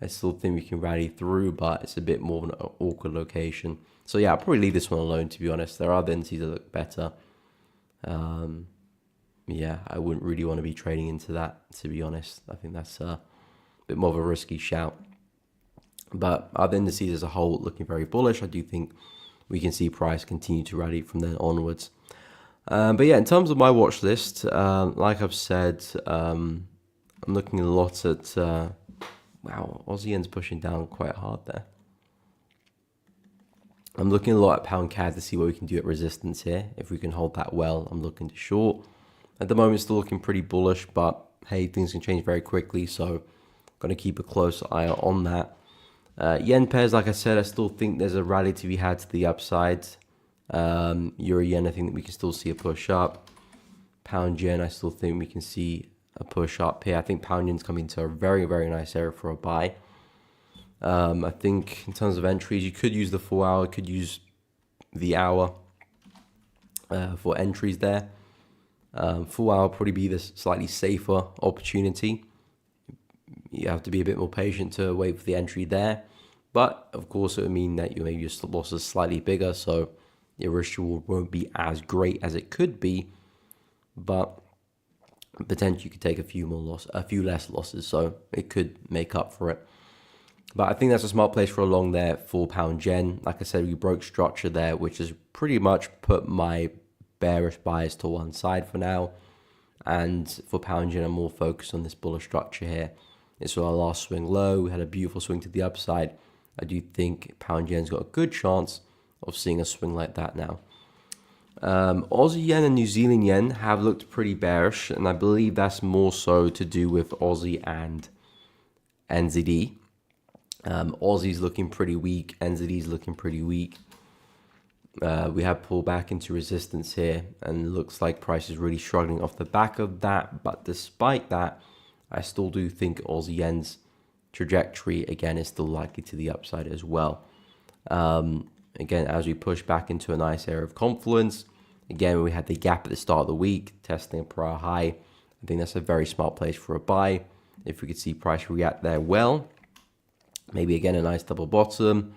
I still think we can rally through, but it's a bit more of an awkward location. So yeah, I'll probably leave this one alone, to be honest. There are other indices that look better. Yeah, I wouldn't really want to be trading into that, to be honest. I think that's a bit more of a risky shout. But other indices as a whole looking very bullish. I do think we can see price continue to rally from then onwards. But yeah, in terms of my watch list, like I've said, I'm looking a lot at... wow, Aussie Yen's pushing down quite hard there. I'm looking a lot at pound CAD to see what we can do at resistance here. If we can hold that well, I'm looking to short. At the moment, it's still looking pretty bullish, but hey, things can change very quickly, so going to keep a close eye on that. Yen pairs, like I said, I still think there's a rally to be had to the upside. Euro Yen, I think that we can still see a push up. Pound Yen, I still think we can see a push up here. I think Pound Yen's coming to a very, very nice area for a buy. I think in terms of entries, you could use the 4 hour, could use the hour for entries there. 4 hour probably be the slightly safer opportunity. you have to be a bit more patient to wait for the entry there. But of course, it would mean that maybe your stop loss is slightly bigger, so your risk reward won't be as great as it could be. But potentially you could take a few less losses, so it could make up for it. But I think that's a smart place for a long there for pound yen. Like I said, we broke structure there, which has pretty much put my bearish bias to one side for now. And for pound yen, I'm more focused on this bullish structure here. It's our last swing low. We had a beautiful swing to the upside. I do think pound yen's got a good chance of seeing a swing like that now. Aussie yen and New Zealand yen have looked pretty bearish, and I believe that's more so to do with Aussie and NZD. Aussie's looking pretty weak, NZD's looking pretty weak. We have pulled back into resistance here, and it looks like price is really struggling off the back of that. But despite that, I still do think Aussie yen's trajectory again is still likely to the upside as well. Again, as we push back into a nice area of confluence, again, we had the gap at the start of the week, testing a prior high. I think that's a very smart place for a buy. If we could see price react there well, maybe again a nice double bottom,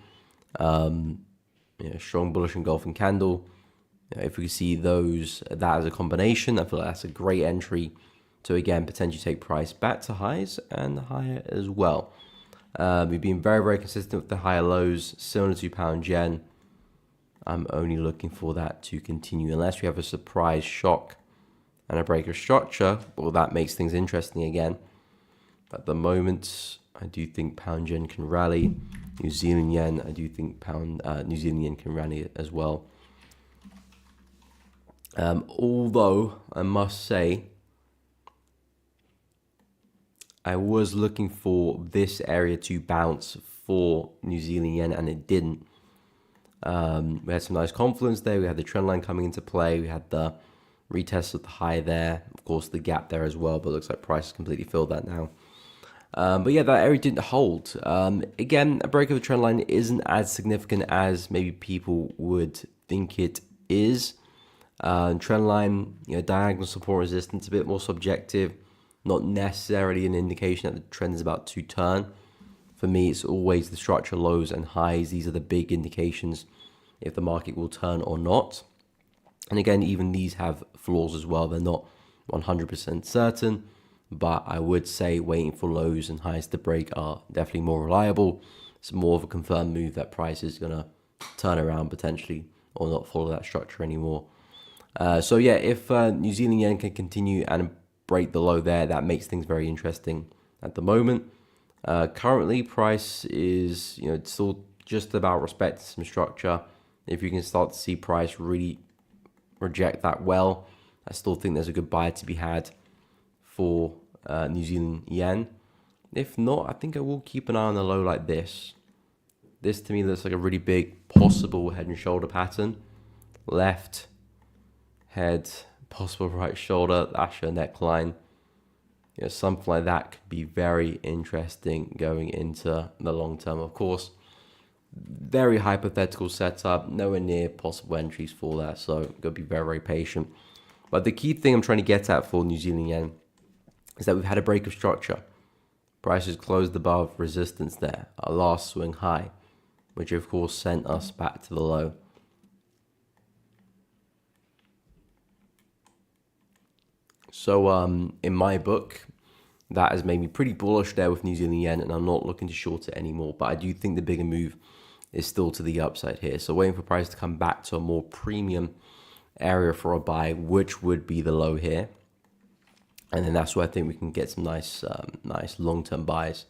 strong bullish engulfing candle. If we see that as a combination, I feel like that's a great entry to again potentially take price back to highs and higher as well. We've been very, very consistent with the higher lows, similar to pound yen. I'm only looking for that to continue unless we have a surprise shock and a break of structure. Well, that makes things interesting again. But at the moment, I do think pound yen can rally. New Zealand yen, I do think New Zealand yen can rally as well. Although I must say, I was looking for this area to bounce for New Zealand yen, and it didn't. We had some nice confluence there. We had the trend line coming into play. We had the retest of the high there. Of course, the gap there as well, but it looks like price has completely filled that now. But yeah, that area didn't hold. Again, a break of the trend line isn't as significant as maybe people would think it is. Trend line, diagonal support resistance, a bit more subjective, not necessarily an indication that the trend is about to turn. For me, it's always the structure lows and highs. These are the big indications if the market will turn or not. And again, even these have flaws as well. They're not 100% certain, but I would say waiting for lows and highs to break are definitely more reliable. It's more of a confirmed move that price is going to turn around potentially or not follow that structure anymore. So yeah, if New Zealand yen can continue and break the low there, that makes things very interesting at the moment. Currently, price is it's still just about respecting some structure. If you can start to see price really reject that well, I still think there's a good buy to be had for New Zealand yen. If not, I think I will keep an eye on the low like this. This to me looks like a really big possible head and shoulder pattern. Left head, possible right shoulder, that's your neckline. Something like that could be very interesting going into the long term. Of course, very hypothetical setup, nowhere near possible entries for that, so got to be very, very patient. But the key thing I'm trying to get at for New Zealand yen is that we've had a break of structure. Prices closed above resistance there, our last swing high, which of course sent us back to the low. So in my book, that has made me pretty bullish there with New Zealand yen, and I'm not looking to short it anymore. But I do think the bigger move is still to the upside here. So waiting for price to come back to a more premium area for a buy, which would be the low here. And then that's where I think we can get some nice long-term buys.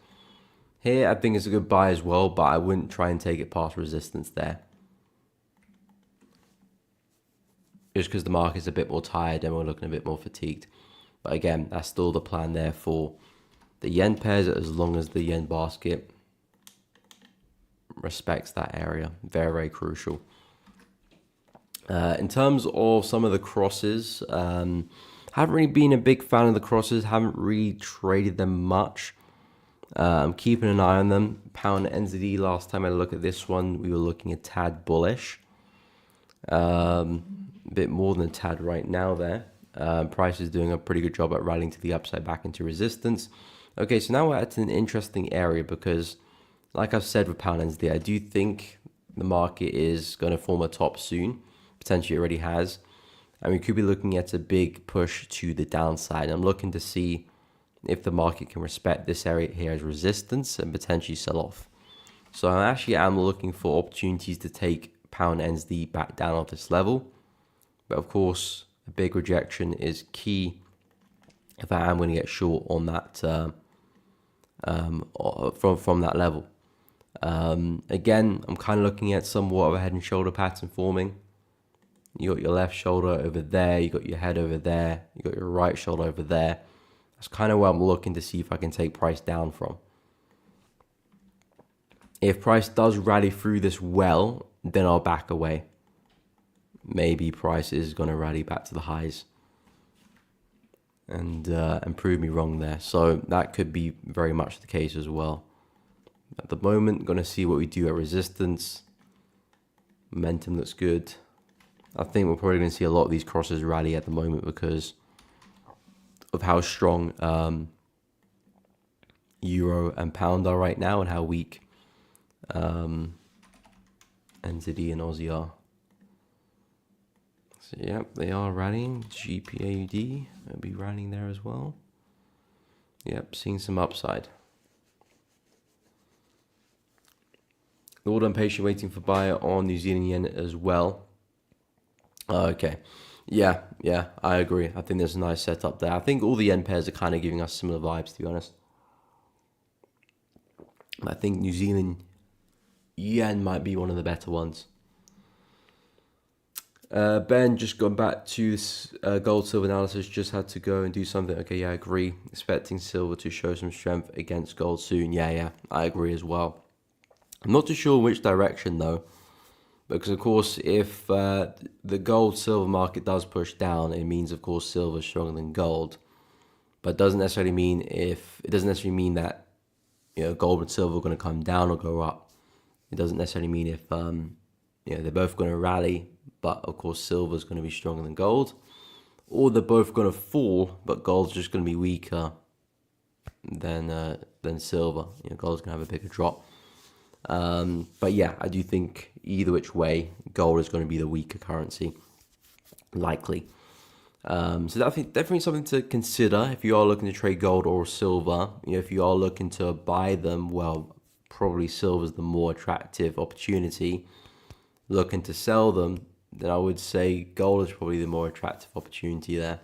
Here, I think it's a good buy as well, but I wouldn't try and take it past resistance there. Just because the market's a bit more tired and we're looking a bit more fatigued. But again, that's still the plan there for the yen pairs, as long as the yen basket respects that area. Very, very crucial. In terms of some of the crosses, haven't really been a big fan of the crosses, haven't really traded them much. I'm keeping an eye on them. Pound NZD, last time I looked at this one, we were looking a tad bullish. A bit more than a tad right now there. Price is doing a pretty good job at rallying to the upside back into resistance. Okay, so now we're at an interesting area because, like I've said with pound NZD, I do think the market is going to form a top soon. Potentially already has. And we could be looking at a big push to the downside. I'm looking to see if the market can respect this area here as resistance and potentially sell off. So I actually am looking for opportunities to take pound NZD back down off this level. But of course, a big rejection is key if I am going to get short on that from that level. Again, I'm kind of looking at somewhat of a head and shoulder pattern forming. You got your left shoulder over there, you got your head over there, you got your right shoulder over there. That's kind of where I'm looking to see if I can take price down from. If price does rally through this well, then I'll back away. Maybe price is going to rally back to the highs and prove me wrong there. So that could be very much the case as well. At the moment, going to see what we do at resistance. Momentum looks good. I think we're probably going to see a lot of these crosses rally at the moment because of how strong euro and pound are right now and how weak NZD and Aussie are. So yeah, they are rallying. GPAUD will be rallying there as well. Yep, seeing some upside. Lord, I'm patient waiting for buyer on New Zealand yen as well. Okay. Yeah, I agree. I think there's a nice setup there. I think all the yen pairs are kind of giving us similar vibes, to be honest. I think New Zealand yen might be one of the better ones. Ben, just going back to this gold silver analysis, just had to go and do something. Okay, yeah, I agree. Expecting silver to show some strength against gold soon. Yeah, I agree as well. I'm not too sure which direction though, because of course if the gold silver market does push down, it means of course silver is stronger than gold, but it doesn't necessarily mean that gold and silver are going to come down or go up. It doesn't necessarily mean if they're both going to rally, but of course silver is going to be stronger than gold, or they're both going to fall, but gold's just going to be weaker than silver. Gold's going to have a bigger drop. But yeah, I do think either which way, gold is going to be the weaker currency, likely. So I think definitely something to consider if you are looking to trade gold or silver. If you are looking to buy them, well, probably silver is the more attractive opportunity. Looking to sell them, then I would say gold is probably the more attractive opportunity there.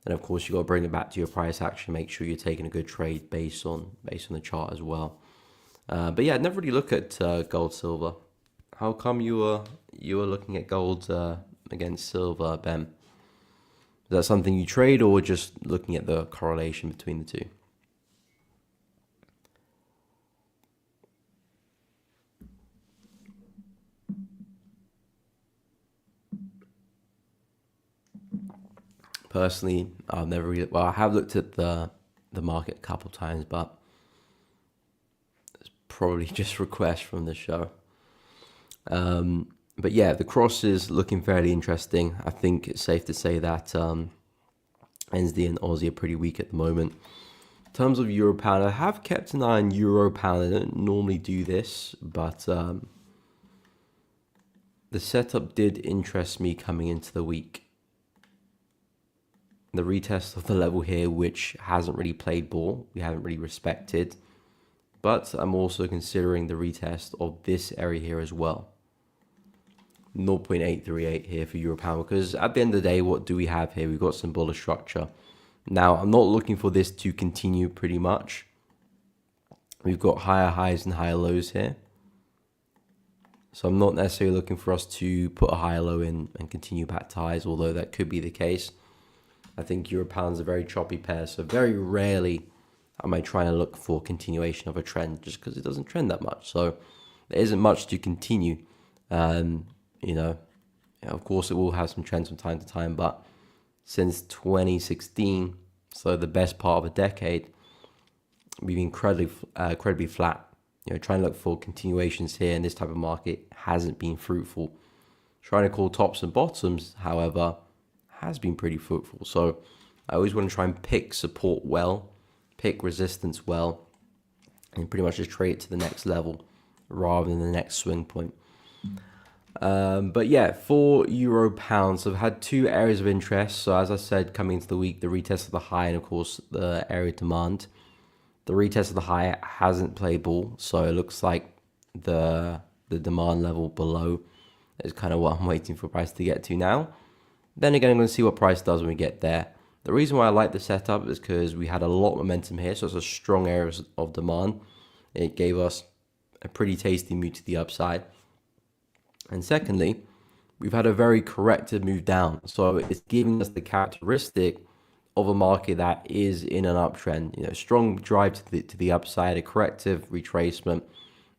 And of course, you got to bring it back to your price action. Make sure you're taking a good trade based on the chart as well. But yeah, I never really look at gold, silver. How come you were looking at gold against silver, Ben? Is that something you trade or just looking at the correlation between the two? Personally, I've never really. Well, I have looked at the market a couple of times, but probably just requests from the show. But yeah, the cross is looking fairly interesting. I think it's safe to say that NZD and Aussie are pretty weak at the moment. In terms of euro pound, I have kept an eye on euro pound. I don't normally do this, but the setup did interest me coming into the week. The retest of the level here, which hasn't really played ball, we haven't really respected. But I'm also considering the retest of this area here as well. 0.838 here for euro pound, because at the end of the day, what do we have here? We've got some bullish structure. Now, I'm not looking for this to continue pretty much. We've got higher highs and higher lows here. So I'm not necessarily looking for us to put a higher low in and continue back to highs, although that could be the case. I think euro pound's a very choppy pair, so very rarely am I trying to look for continuation of a trend just because it doesn't trend that much. So there isn't much to continue. Of course, it will have some trends from time to time, but since 2016, so the best part of a decade, we've been incredibly flat. Trying to look for continuations here in this type of market hasn't been fruitful. Trying to call tops and bottoms, however, has been pretty fruitful. So I always want to try and pick support well pick resistance well, and pretty much just trade it to the next level rather than the next swing point. But yeah, for euro pounds, I've had two areas of interest. So as I said, coming into the week, the retest of the high and of course the area of demand. The retest of the high hasn't played ball, so it looks like the demand level below is kind of what I'm waiting for price to get to now. Then again, I'm going to see what price does when we get there. The reason why I like the setup is because we had a lot of momentum here, so it's a strong area of demand. It gave us a pretty tasty move to the upside. And secondly, we've had a very corrective move down. So it's giving us the characteristic of a market that is in an uptrend. You know, strong drive to the upside, a corrective retracement,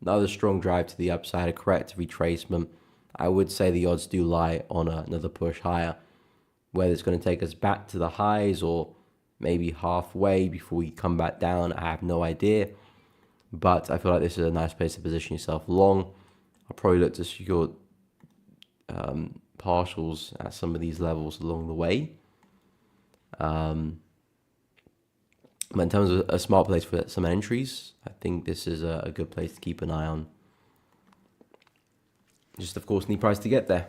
another strong drive to the upside, a corrective retracement. I would say the odds do lie on another push higher. Whether it's going to take us back to the highs or maybe halfway before we come back down, I have no idea. But I feel like this is a nice place to position yourself long. I'll probably look to secure partials at some of these levels along the way. But in terms of a smart place for some entries, I think this is a good place to keep an eye on. Just, of course, need price to get there.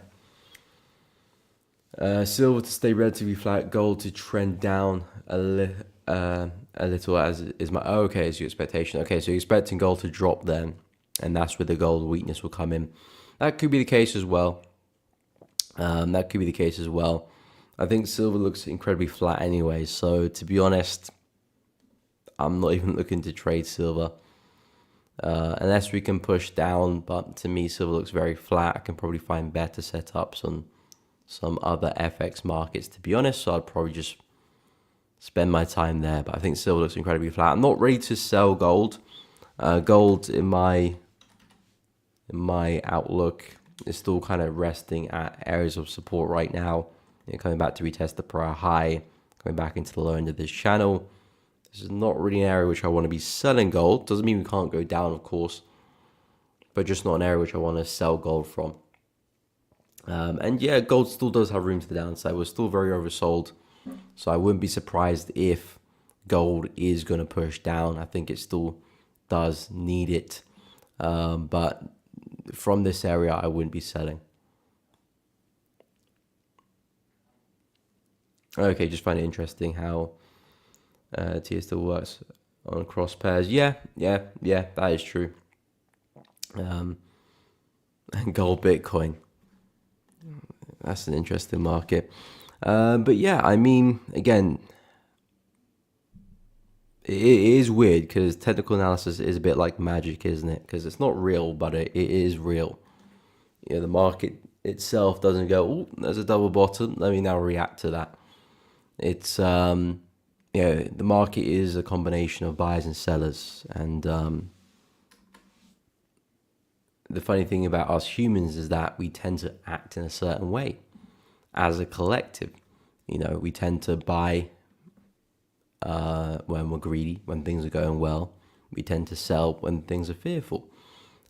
Silver to stay relatively flat, gold to trend down a little, as is my... Oh, okay, is your expectation. Okay, so you're expecting gold to drop then, and that's where the gold weakness will come in. That could be the case as well. I think silver looks incredibly flat anyway, so to be honest, I'm not even looking to trade silver. Unless we can push down, but to me, silver looks very flat. I can probably find better setups on some other FX markets, to be honest, so I'd probably just spend my time there. But I think silver looks incredibly flat. I'm not ready to sell gold. Gold, in my outlook, is still kind of resting at areas of support right now. Coming back to retest the prior high, coming back into the low end of this channel. This is not really an area which I want to be selling gold. Doesn't mean we can't go down, of course, but just not an area which I want to sell gold from. And yeah, gold still does have room to the downside. We're still very oversold, so I wouldn't be surprised if gold is going to push down. I think it still does need it, but from this area, I wouldn't be selling. Okay, just find it interesting how TIA still works on cross pairs. Yeah, that is true. And gold, Bitcoin. That's an interesting market. But yeah, I mean, again, it is weird because technical analysis is a bit like magic, isn't it? Because it's not real, but it is real. You know, the market itself doesn't go, oh, there's a double bottom, let me now react to that. It's, the market is a combination of buyers and sellers. And the funny thing about us humans is that we tend to act in a certain way as a collective. You know, we tend to buy when we're greedy, when things are going well. We tend to sell when things are fearful.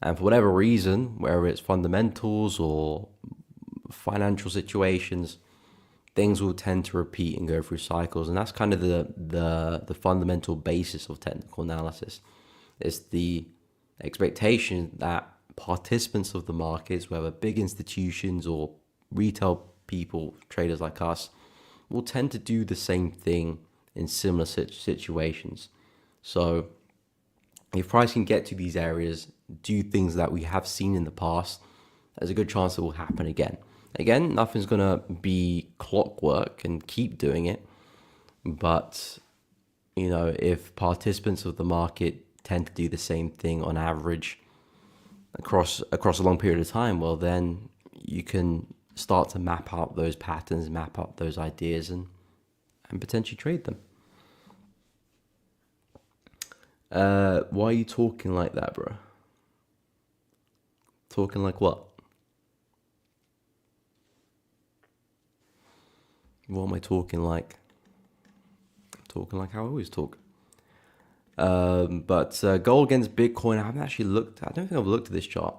And for whatever reason, whether it's fundamentals or financial situations, things will tend to repeat and go through cycles. And that's kind of the fundamental basis of technical analysis. It's the expectation that participants of the markets, whether big institutions or retail people, traders like us, will tend to do the same thing in similar situations. So if price can get to these areas, do things that we have seen in the past, there's a good chance it will happen again. Again, nothing's going to be clockwork and keep doing it. But, you know, if participants of the market tend to do the same thing on average across a long period of time, well, then you can start to map out those patterns, map out those ideas, and potentially trade them. Why are you talking like that, bro? Talking like what? What am I talking like? I'm talking like how I always talk. But gold against Bitcoin, I haven't actually looked. I don't think I've looked at this chart.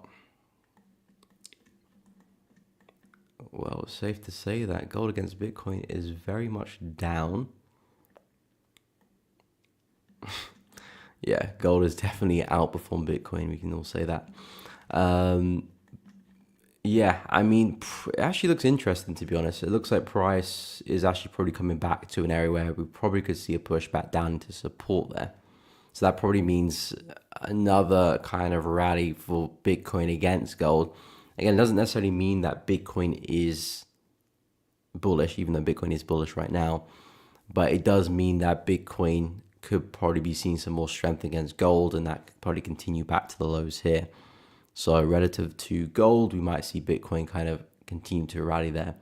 Well, it's safe to say that gold against Bitcoin is very much down. Yeah, gold has definitely outperformed Bitcoin. We can all say that. Um, yeah, I mean, it actually looks interesting, to be honest. It looks like price is actually probably coming back to an area where we probably could see a pushback down into support there. So that probably means another kind of rally for Bitcoin against gold. Again, it doesn't necessarily mean that Bitcoin is bullish, even though Bitcoin is bullish right now. But it does mean that Bitcoin could probably be seeing some more strength against gold, and that could probably continue back to the lows here. So relative to gold, we might see Bitcoin kind of continue to rally there.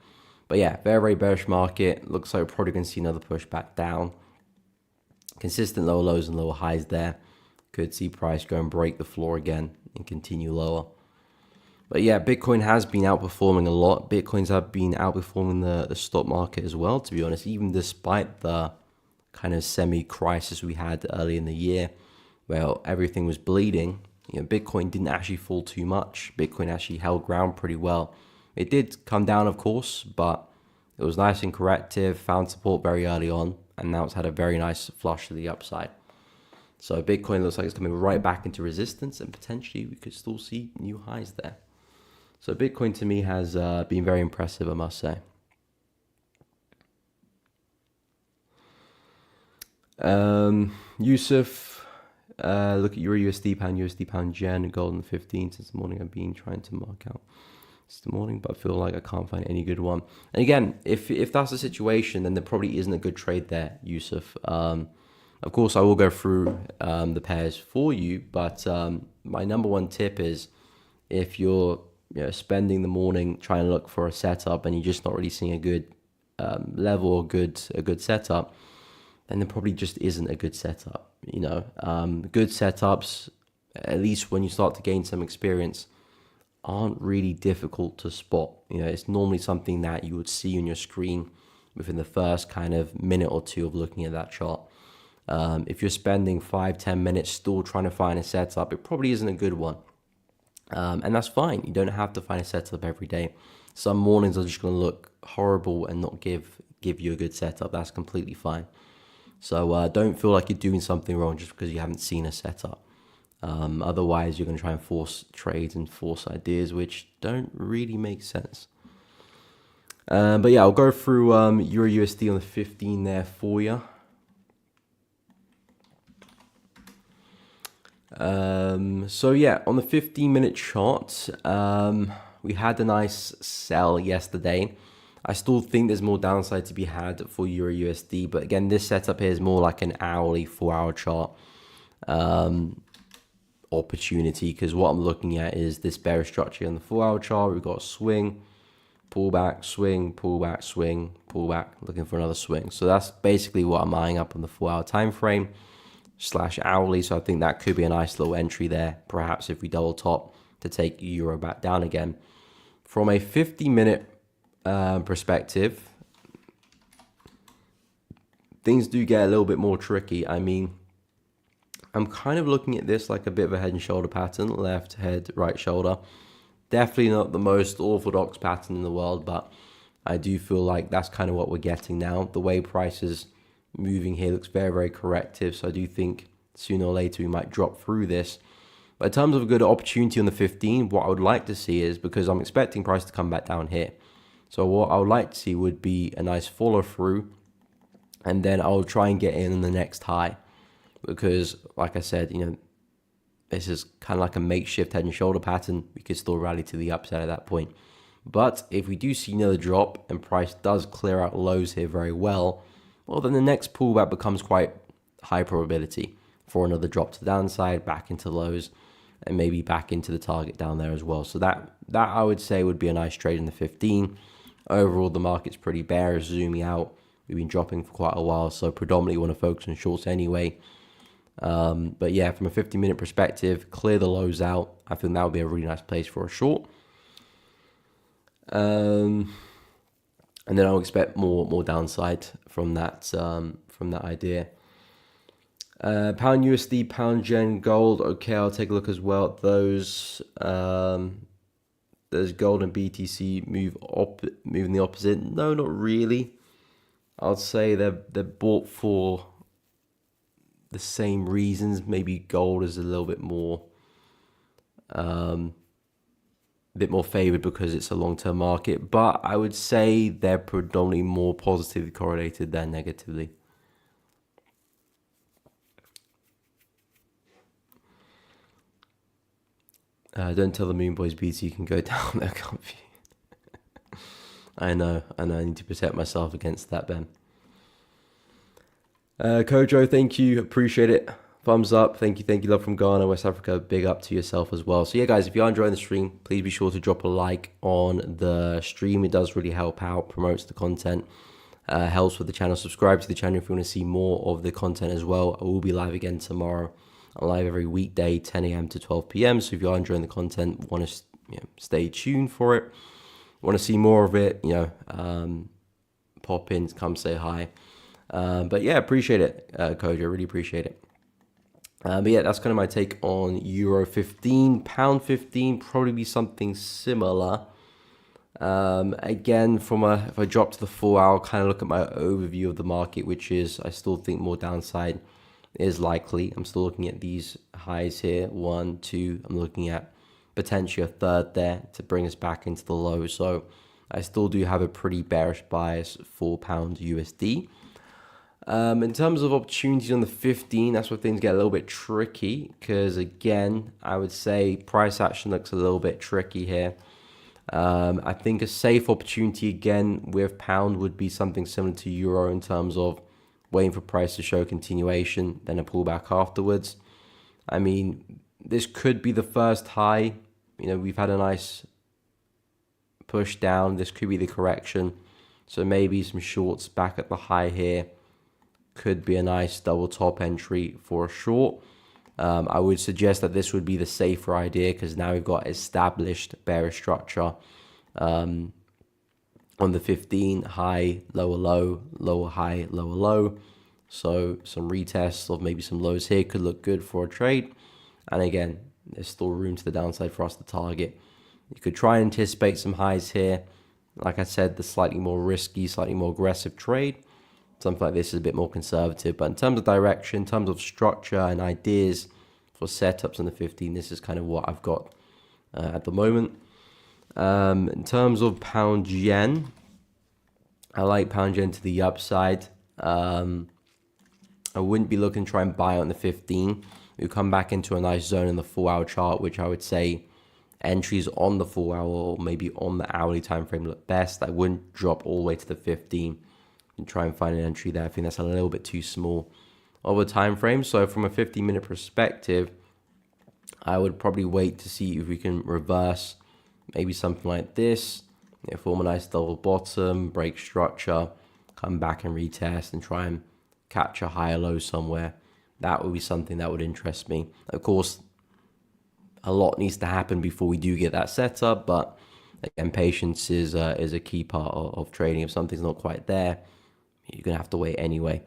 But yeah, very, very bearish market. Looks like we're probably going to see another push back down. Consistent lower lows and lower highs there. Could see price go and break the floor again and continue lower. But yeah, Bitcoin has been outperforming a lot. Bitcoins have been outperforming the stock market as well, to be honest, even despite the kind of semi-crisis we had early in the year where everything was bleeding. Bitcoin didn't actually fall too much. Bitcoin actually held ground pretty well. It did come down, of course, but it was nice and corrective, found support very early on, and now it's had a very nice flush to the upside. So Bitcoin looks like it's coming right back into resistance, and potentially we could still see new highs there. So Bitcoin to me has been very impressive, I must say. Yusuf, look at Euro USD pound Jen, gold on the 15th. Since the morning I've been trying to mark out this morning, but I feel like I can't find any good one. And again, if that's the situation, then there probably isn't a good trade there, Yusuf. Of course, I will go through the pairs for you, but my number one tip is if you're spending the morning trying to look for a setup and you're just not really seeing a good level or a good setup, then there probably just isn't a good setup. Good setups, at least when you start to gain some experience, aren't really difficult to spot. It's normally something that you would see on your screen within the first kind of minute or two of looking at that chart. If you're spending 5-10 minutes still trying to find a setup, it probably isn't a good one. And that's fine. You don't have to find a setup every day. Some mornings are just going to look horrible and not give you a good setup. That's completely fine. So don't feel like you're doing something wrong just because you haven't seen a setup. Otherwise, you're going to try and force trades and force ideas, which don't really make sense. But yeah, I'll go through Euro USD on the 15 there for you. So yeah, on the 15-minute chart, we had a nice sell yesterday. I still think there's more downside to be had for Euro USD, but again, this setup here is more like an hourly 4-hour chart opportunity, because what I'm looking at is this bearish structure on the 4-hour chart. We've got a swing, pullback, swing, pullback, swing, pullback, looking for another swing. So that's basically what I'm eyeing up on the 4-hour time frame / hourly. So I think that could be a nice little entry there, perhaps if we double top to take Euro back down again. From a 50-minute perspective, things do get a little bit more tricky. I mean, I'm kind of looking at this like a bit of a head and shoulder pattern, left head, right shoulder. Definitely not the most orthodox pattern in the world, but I do feel like that's kind of what we're getting now. The way price is moving here looks very, very corrective. So I do think sooner or later we might drop through this. But in terms of a good opportunity on the 15, what I would like to see is, because I'm expecting price to come back down here. So what I would like to see would be a nice follow through, and then I'll try and get in the next high. Because like I said, this is kind of like a makeshift head and shoulder pattern. We could still rally to the upside at that point. But if we do see another drop and price does clear out lows here very well, well, then the next pullback becomes quite high probability for another drop to the downside, back into lows, and maybe back into the target down there as well. So that I would say would be a nice trade in the 15. Overall, the market's pretty bearish, zooming out. We've been dropping for quite a while, so predominantly want to focus on shorts anyway. But yeah, from a 50-minute perspective, clear the lows out. I think that would be a really nice place for a short. And then I'll expect more downside from that idea. Pound USD, pound Yen, gold. Okay, I'll take a look as well at those. Does gold and BTC move in the opposite? No, not really. I'd say they're bought for. the same reasons. Maybe gold is a little bit more favored because it's a long-term market, but I would say they're predominantly more positively correlated than negatively. Don't tell the Moon Boys BT can go down. They're comfy. I know. I need to protect myself against that, Ben. Kojo, thank you. Appreciate it. Thumbs up. Thank you. Love from Ghana, West Africa. Big up to yourself as well. So yeah, guys, if you are enjoying the stream, please be sure to drop a like on the stream. It does really help out, promotes the content, helps with the channel. Subscribe to the channel if you want to see more of the content as well. I will be live again tomorrow. I'm live every weekday, 10 a.m. to 12 p.m. So if you are enjoying the content, want to stay tuned for it, want to see more of it, pop in, come say hi. But yeah, appreciate it, Kojo. Really appreciate it. But yeah, that's kind of my take on Euro 15. Pound 15, probably be something similar. Again, if I drop to the 4 hour, kind of look at my overview of the market, which is I still think more downside is likely. I'm still looking at these highs here, 1, 2. I'm looking at potentially a third there to bring us back into the low. So I still do have a pretty bearish bias for pound USD. In terms of opportunities on the 15, that's where things get a little bit tricky because, again, I would say price action looks a little bit tricky here. I think a safe opportunity, again, with pound would be something similar to euro in terms of waiting for price to show continuation, then a pullback afterwards. I mean, this could be the first high. We've had a nice push down. This could be the correction. So maybe some shorts back at the high here. Could be a nice double top entry for a short. I would suggest that this would be the safer idea because now we've got established bearish structure on the 15, high, lower low, lower high, lower low. So some retests of maybe some lows here could look good for a trade. And again, there's still room to the downside for us to target. You could try and anticipate some highs here. Like I said, the slightly more risky, slightly more aggressive trade. Something like this is a bit more conservative. But in terms of direction, in terms of structure and ideas for setups on the 15, this is kind of what I've got at the moment. In terms of pound yen, I like pound yen to the upside. I wouldn't be looking to try and buy on the 15. We'll come back into a nice zone in the 4 hour chart, which I would say entries on the 4 hour or maybe on the hourly time frame look best. I wouldn't drop all the way to the 15 and try and find an entry there. I think that's a little bit too small of a time frame. So from a 15-minute perspective, I would probably wait to see if we can reverse maybe something like this, form a nice double bottom, break structure, come back and retest and try and catch a higher low somewhere. That would be something that would interest me. Of course, a lot needs to happen before we do get that set up, but again, patience is a key part of trading. If something's not quite there, you're going to have to wait anyway.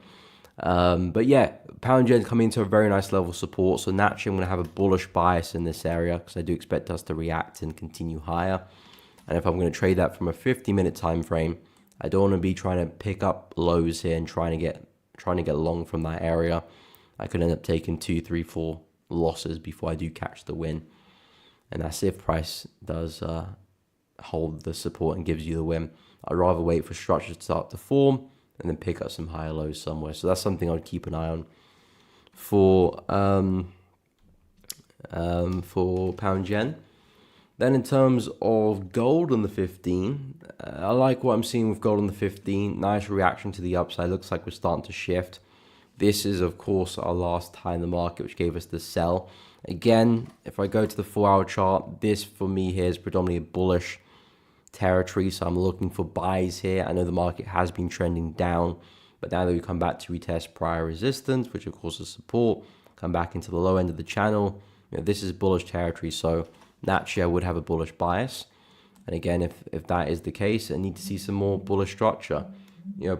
But yeah, pound yen coming into a very nice level of support. So naturally, I'm going to have a bullish bias in this area because I do expect us to react and continue higher. And if I'm going to trade that from a 50-minute time frame, I don't want to be trying to pick up lows here and trying to get long from that area. I could end up taking 2, 3, 4 losses before I do catch the win. And that's if price does hold the support and gives you the win. I'd rather wait for structure to start to form and then pick up some higher lows somewhere. So that's something I'd keep an eye on for pound yen. Then in terms of gold on the 15, I like what I'm seeing with gold on the 15. Nice reaction to the upside. Looks like we're starting to shift. This is, of course, our last high in the market, which gave us the sell. Again, if I go to the 4 hour chart, this for me here is predominantly a bullish territory. So I'm looking for buys here. I know the market has been trending down, but now that we come back to retest prior resistance, which of course is support, come back into the low end of the channel, this is bullish territory. So naturally, I would have a bullish bias. And again, if that is the case, I need to see some more bullish structure.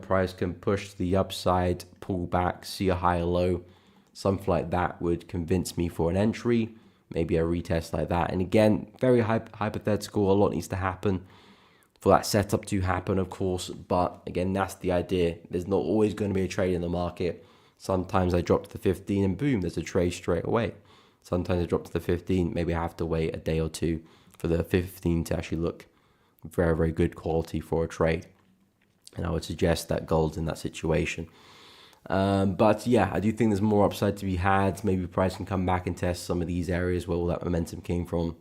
Price can push to the upside, pull back, see a higher low. Something like that would convince me for an entry, maybe a retest like that. And again, very hypothetical. A lot needs to happen for that setup to happen, of course. But again, that's the idea. There's not always going to be a trade in the market. Sometimes I drop to the 15 and boom, there's a trade straight away. Sometimes I drop to the 15, maybe I have to wait a day or two for the 15 to actually look very, very good quality for a trade. And I would suggest that gold's in that situation. But yeah, I do think there's more upside to be had. Maybe price can come back and test some of these areas where all that momentum came from,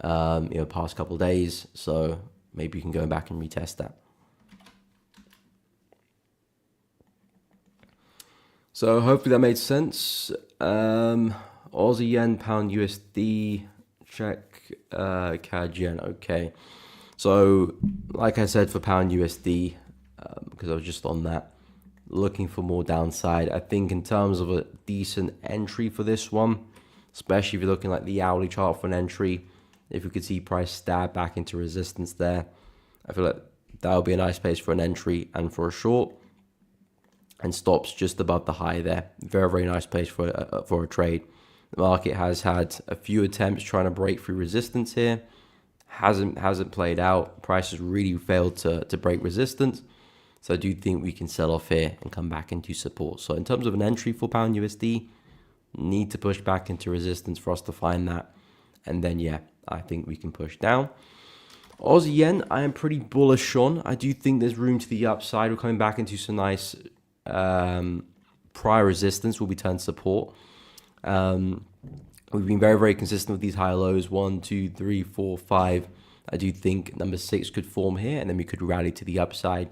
past couple of days. So maybe you can go back and retest that. So hopefully that made sense. Aussie yen, pound USD, check, CAD yen. Okay. So like I said, for pound USD, because I was just on that, looking for more downside. I think in terms of a decent entry for this one, especially if you're looking like the hourly chart for an entry, if we could see price stab back into resistance there, I feel like that would be a nice place for an entry and for a short. And stops just above the high there. Very, very nice place for a trade. The market has had a few attempts trying to break through resistance here. Hasn't played out. Price has really failed to break resistance. So I do think we can sell off here and come back into support. So in terms of an entry for pound USD, need to push back into resistance for us to find that. And then, yeah, I think we can push down. Aussie yen, I am pretty bullish on. I do think there's room to the upside. We're coming back into some nice prior resistance will be turned support. We've been very, very consistent with these high lows. 1, 2, 3, 4, 5. I do think number 6 could form here, and then we could rally to the upside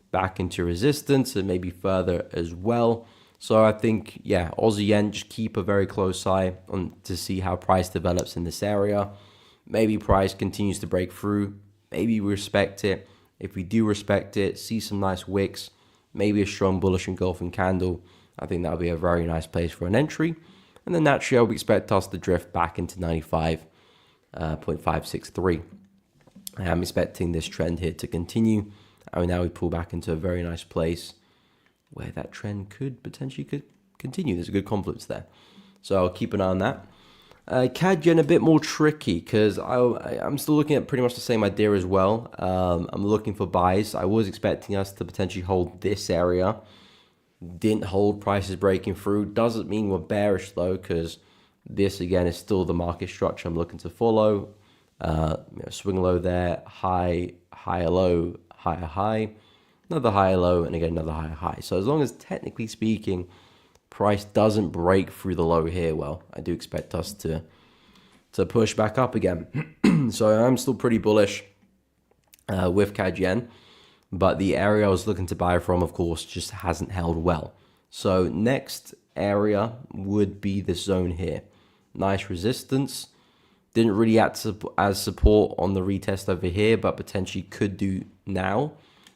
back into resistance and maybe further as well. So I think, yeah, Aussie yen, just keep a very close eye on to see how price develops in this area. Maybe price continues to break through. Maybe we respect it. If we do respect it, see some nice wicks, maybe a strong bullish engulfing candle, I think that would be a very nice place for an entry. And then naturally, I would expect us to drift back into 95.563. I am expecting this trend here to continue. And now we pull back into a very nice place where that trend could potentially continue. There's a good confluence there. So I'll keep an eye on that. CAD yen a bit more tricky because I'm still looking at pretty much the same idea as well. I'm looking for buys. I was expecting us to potentially hold this area. Didn't hold, prices breaking through. Doesn't mean we're bearish though, because this again is still the market structure I'm looking to follow. Swing low there, high, higher low, higher high, another higher low, and again another higher high. So as long as technically speaking, price doesn't break through the low here, well, I do expect us to push back up again. So I'm still pretty bullish with CAD yen, but the area I was looking to buy from, of course, just hasn't held well. So next area would be this zone here. Nice resistance. Didn't really act as support on the retest over here, but potentially could do now.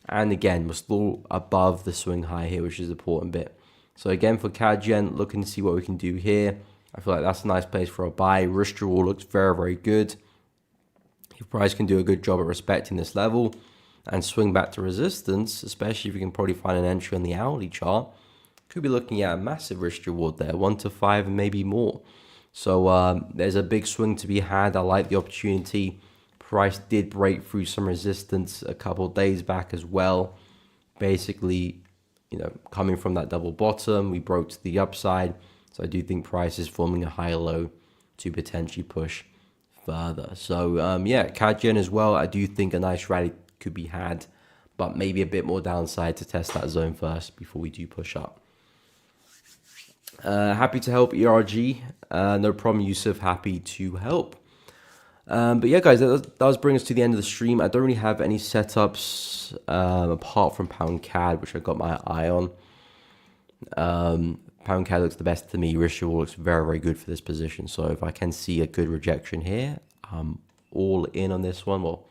And again, we're still above the swing high here, which is the important bit. So again, for CAD yen, looking to see what we can do here. I feel like that's a nice place for a buy. Risk reward looks very, very good. If price can do a good job at respecting this level and swing back to resistance, especially if you can probably find an entry on the hourly chart, could be looking at a massive risk reward there, 1 to 5 and maybe more. So there's a big swing to be had. I like the opportunity. Price did break through some resistance a couple of days back as well. Basically, coming from that double bottom, we broke to the upside. So I do think price is forming a higher low to potentially push further. So yeah, CAD yen as well. I do think a nice rally could be had, but maybe a bit more downside to test that zone first before we do push up. Happy to help ERG. No problem, Yusuf. Happy to help. But yeah, guys, that does bring us to the end of the stream. I don't really have any setups apart from pound CAD, which I got my eye on. Pound CAD looks the best to me. Risk reward looks very, very good for this position. So if I can see a good rejection here, I'm all in on this one. Well,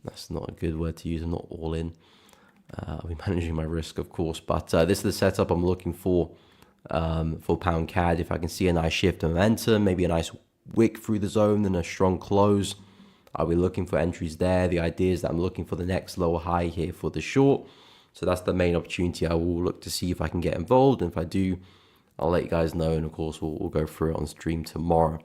that's not a good word to use. I'm not all in. I'll be managing my risk, of course. But this is the setup I'm looking for pound CAD. If I can see a nice shift of momentum, maybe a nice wick through the zone and a strong close, I'll be looking for entries there. The idea is that I'm looking for the next lower high here for the short. So that's the main opportunity. I will look to see if I can get involved. And if I do, I'll let you guys know. And of course, we'll go through it on stream tomorrow.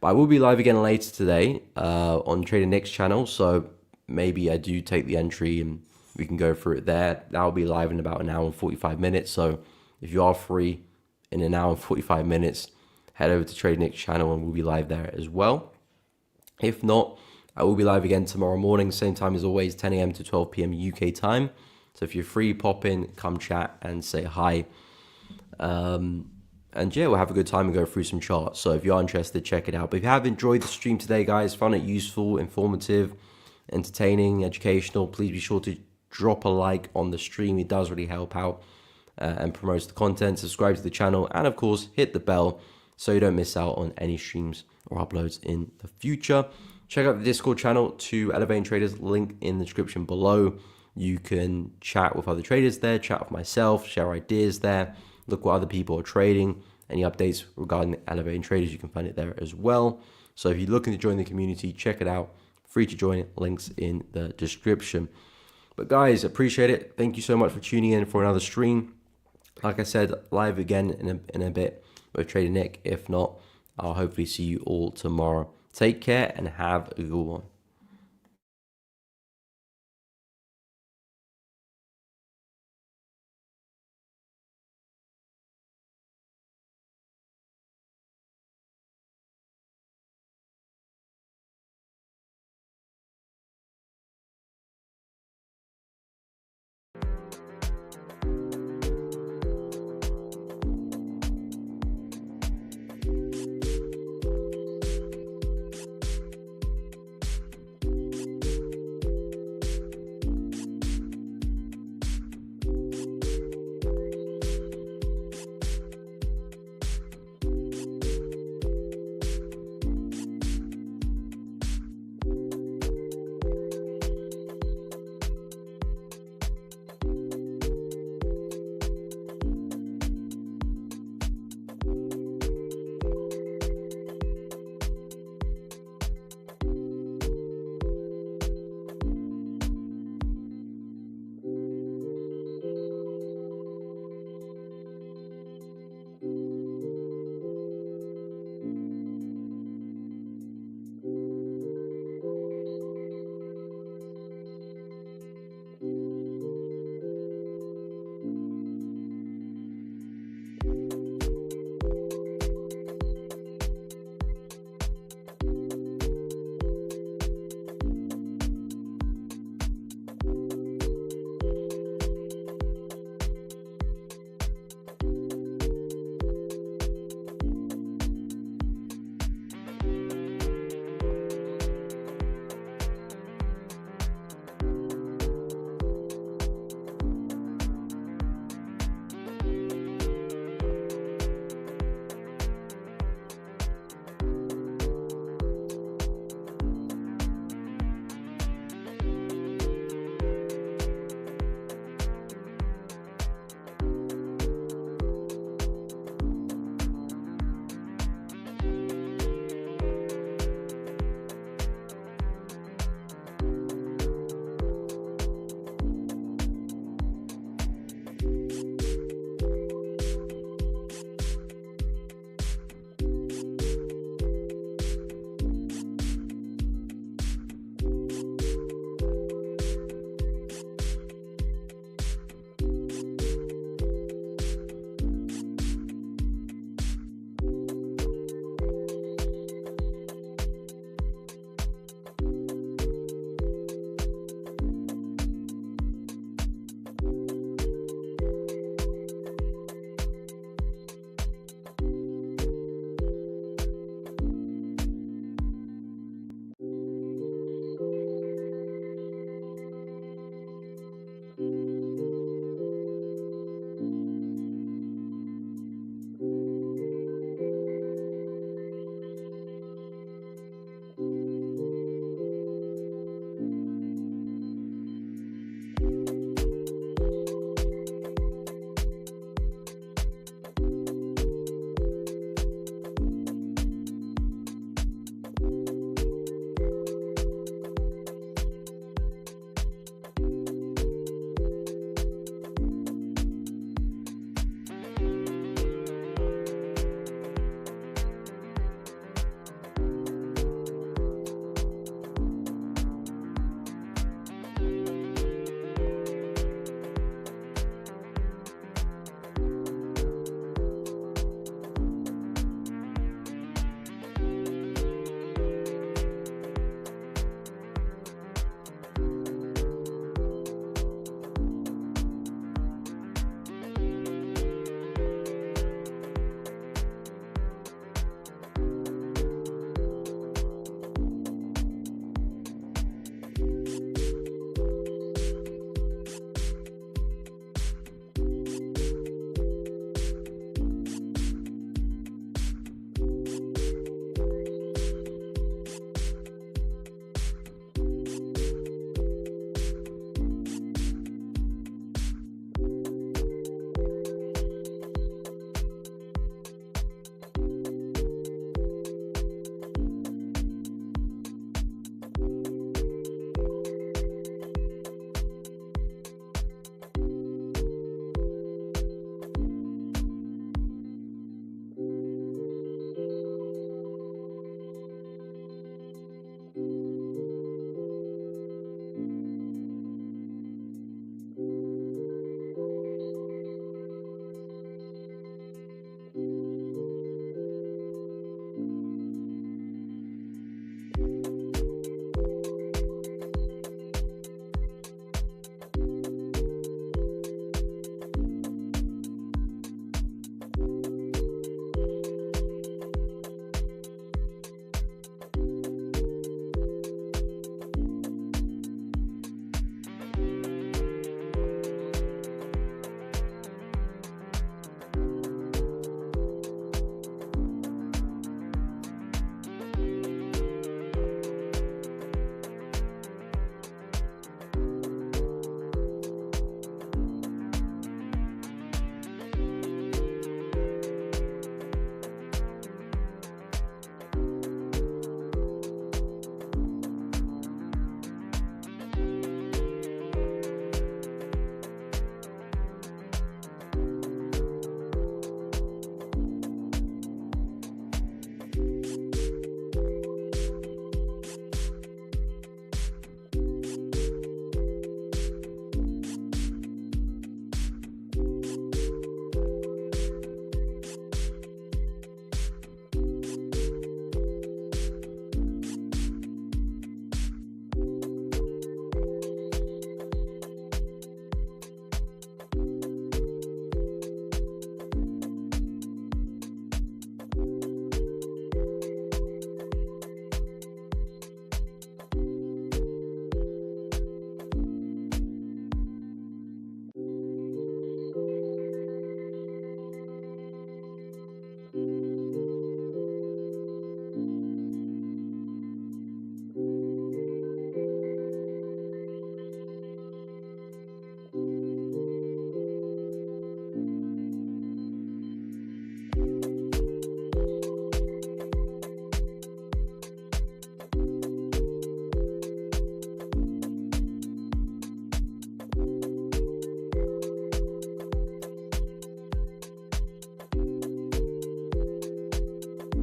But I will be live again later today on Trader Nick's channel. So maybe I do take the entry and we can go through it there. That'll be live in about an hour and 45 minutes. So if you are free in an hour and 45 minutes, head over to Trading Nick's channel and we'll be live there as well. If not, I will be live again tomorrow morning, same time as always, 10 a.m. to 12 p.m. UK time. So if you're free, pop in, come chat and say hi. And yeah, we'll have a good time and go through some charts. So if you're interested, check it out. But if you have enjoyed the stream today, guys, found it useful, informative, entertaining, educational, please be sure to drop a like on the stream. It does really help out and promotes the content. Subscribe to the channel and of course hit the bell so you don't miss out on any streams or uploads in the future. Check out the Discord channel to Elevating Traders, link in the description below. You can chat with other traders there, chat with myself, share ideas there, look what other people are trading. Any updates regarding Elevating Traders, you can find it there as well. So if you're looking to join the community, check it out. Free to join, links in the description. But guys, appreciate it. Thank you so much for tuning in for another stream. Like I said, live again in a bit with Trading Nick. If not, I'll hopefully see you all tomorrow. Take care and have a good one.